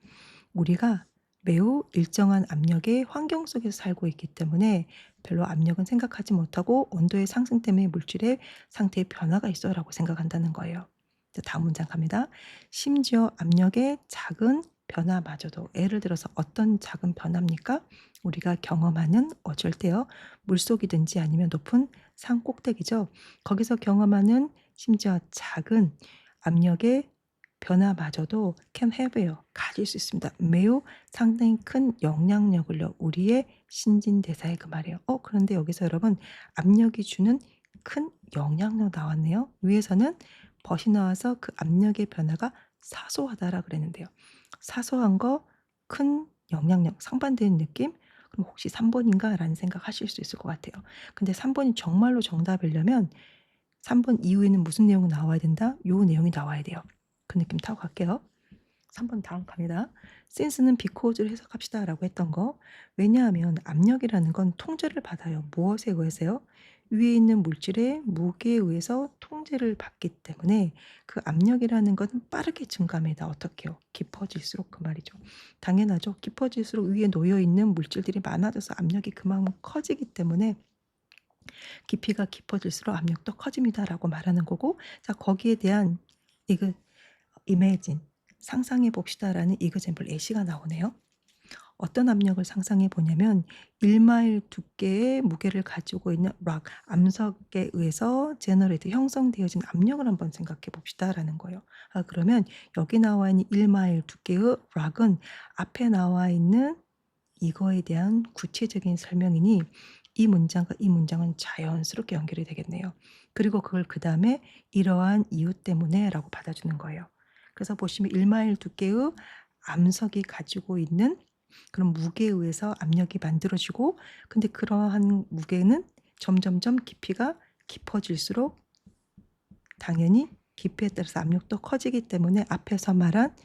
우리가 매우 일정한 압력의 환경 속에서 살고 있기 때문에 별로 압력은 생각하지 못하고 온도의 상승 때문에 물질의 상태의 변화가 있어라고 생각한다는 거예요. 자, 다음 문장 갑니다. 심지어 압력의 작은 변화마저도, 예를 들어서 어떤 작은 변화입니까? 우리가 경험하는 어쩔 때요. 물속이든지 아니면 높은 산 꼭대기죠. 거기서 경험하는 심지어 작은 압력의 변화마저도 can have요. 가질 수 있습니다. 매우 상당히 큰 영향력을요. 우리의 신진대사에, 그 말이에요. 그런데 여기서 여러분 압력이 주는 큰 영향력 나왔네요. 위에서는 벗이 나와서 그 압력의 변화가 사소하다라 그랬는데요. 사소한 거 큰 영향력 상반되는 느낌? 그럼 혹시 3 번인가라는 생각하실 수 있을 것 같아요. 근데 3 번이 정말로 정답이려면 3번 이후에는 무슨 내용이 나와야 된다? 요 내용이 나와야 돼요. 그 느낌 타고 갈게요. 3번 다음 갑니다. since는 because를 해석합시다라고 했던 거. 왜냐하면 압력이라는 건 통제를 받아요. 무엇에 의해서요? 위에 있는 물질의 무게에 의해서 통제를 받기 때문에 그 압력이라는 건 빠르게 증가합니다. 어떻게요? 깊어질수록 그 말이죠. 당연하죠. 깊어질수록 위에 놓여 있는 물질들이 많아져서 압력이 그만큼 커지기 때문에 깊이가 깊어질수록 압력도 커집니다라고 말하는 거고, 자 거기에 대한 이거 imagine 상상해 봅시다라는 example 예시가 나오네요. 어떤 압력을 상상해 보냐면 1 마일 두께의 무게를 가지고 있는 락 암석에 의해서 제너레이트 형성되어진 압력을 한번 생각해 봅시다라는 거예요. 아 그러면 여기 나와 있는 1 마일 두께의 락은 앞에 나와 있는 이거에 대한 구체적인 설명이니 이 문장과 이 문장은 자연스럽게 연결이 되겠네요. 그리고 그걸 그다음에 "이러한 이유 때문에"라고 받아주는 거예요. 그래서 보시면 1 마일 두께의 암석이 가지고 있는 그런 무게에 의해서 압력이 만들어지고, 근데 그러한 무게는 점점점 깊이가 깊어질수록 당연히 깊이에 따라서 압력도 커지기 때문에 앞에서 말한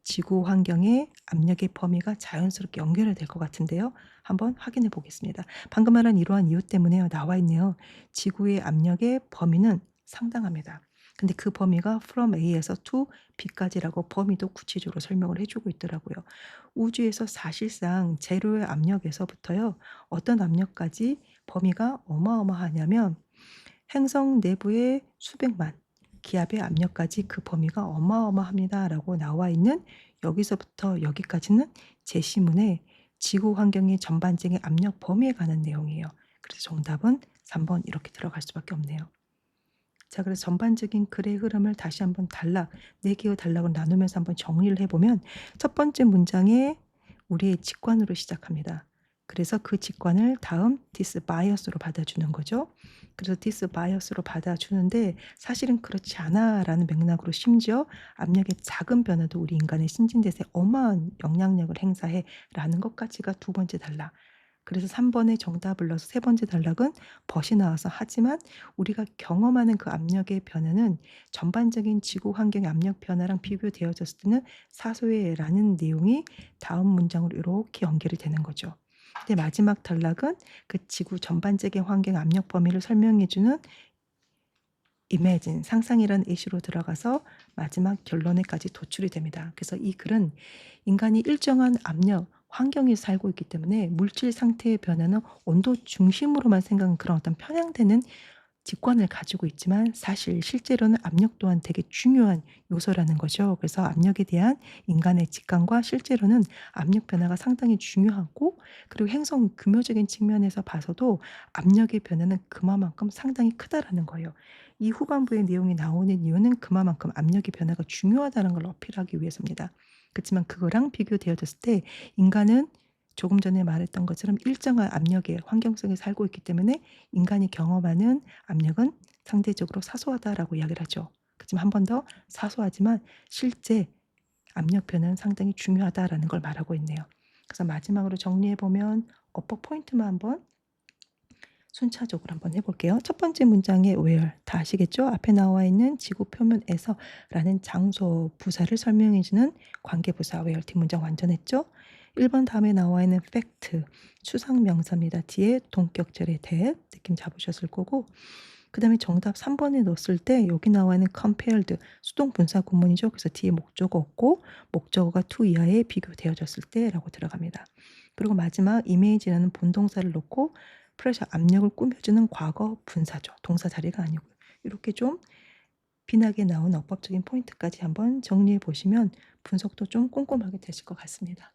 지구 환경의 압력의 범위가 자연스럽게 연결이 될 것 같은데요. 한번 확인해 보겠습니다. 방금 말한 이러한 이유 때문에 나와 있네요. 지구의 압력의 범위는 상당합니다. 근데 그 범위가 from A에서 to B까지라고 범위도 구체적으로 설명을 해 주고 있더라고요. 우주에서 사실상 제로의 압력에서부터요. 어떤 압력까지 범위가 어마어마하냐면 행성 내부의 수백만 기압의 압력까지 그 범위가 어마어마합니다라고 나와 있는 여기서부터 여기까지는 제시문에 지구 환경의 전반적인 압력 범위에 관한 내용이에요. 그래서 정답은 3번 이렇게 들어갈 수밖에 없네요. 자 그래서 전반적인 글의 흐름을 다시 한번 단락, 4 개의 단락으로 나누면서 한번 정리를 해 보면 첫 번째 문장에 우리의 직관으로 시작합니다. 그래서 그 직관을 다음 디스 바이어스로 받아주는 거죠. 그래서 디스 바이어스로 받아주는데 사실은 그렇지 않아라는 맥락으로 심지어 압력의 작은 변화도 우리 인간의 신진대사에 어마한 영향력을 행사해라는 것까지가 두 번째 단락. 그래서 3 번의 정답을 넣어서 세 번째 단락은 벗이 나와서 하지만 우리가 경험하는 그 압력의 변화는 전반적인 지구 환경의 압력 변화랑 비교되어졌을 때는 사소해라는 내용이 다음 문장으로 이렇게 연결이 되는 거죠. 근데 마지막 단락은 그 지구 전반적인 환경 압력 범위를 설명해 주는 imagine 상상이라는 예시로 들어가서 마지막 결론에까지 도출이 됩니다. 그래서 이 글은 인간이 일정한 압력, 환경에서 살고 있기 때문에 물질 상태의 변화는 온도 중심으로만 생각하는 그런 어떤 편향되는 직관을 가지고 있지만 사실 실제로는 압력 또한 되게 중요한 요소라는 거죠. 그래서 압력에 대한 인간의 직감과 실제로는 압력 변화가 상당히 중요하고, 그리고 행성 규모적인 측면에서 봐서도 압력의 변화는 그만큼 상당히 크다라는 거예요. 이 후반부의 내용이 나오는 이유는 그만큼 압력의 변화가 중요하다는 걸 어필하기 위해서입니다. 그렇지만 그거랑 비교되어졌을 때 인간은 조금 전에 말했던 것처럼 일정한 압력의 환경 속에 살고 있기 때문에 인간이 경험하는 압력은 상대적으로 사소하다라고 이야기를 하죠. 그렇지만 한 번 더 사소하지만 실제 압력 변화는 상당히 중요하다라는 걸 말하고 있네요. 그래서 마지막으로 정리해 보면 어법 포인트만 한번 순차적으로 한번 해 볼게요. 첫 번째 문장의 where 다 아시겠죠? 앞에 나와 있는 지구 표면에서라는 장소 부사를 설명해 주는 관계 부사 where 뒷문장 완전했죠? 1번 다음에 나와 있는 fact 추상 명사입니다. 뒤에 동격절의 that 느낌 잡으셨을 거고, 그다음에 정답 3 번에 넣었을 때 여기 나와 있는 compared 수동 분사 구문이죠. 그래서 뒤에 목적어 없고 목적어가 to 이하에 비교되어졌을 때라고 들어갑니다. 그리고 마지막 image라는 본동사를 넣고 프레셔 압력을 꾸며주는 과거 분사죠. 동사 자리가 아니고요. 이렇게 좀 빛나게 나온 어법적인 포인트까지 한번 정리해 보시면 분석도 좀 꼼꼼하게 되실 것 같습니다.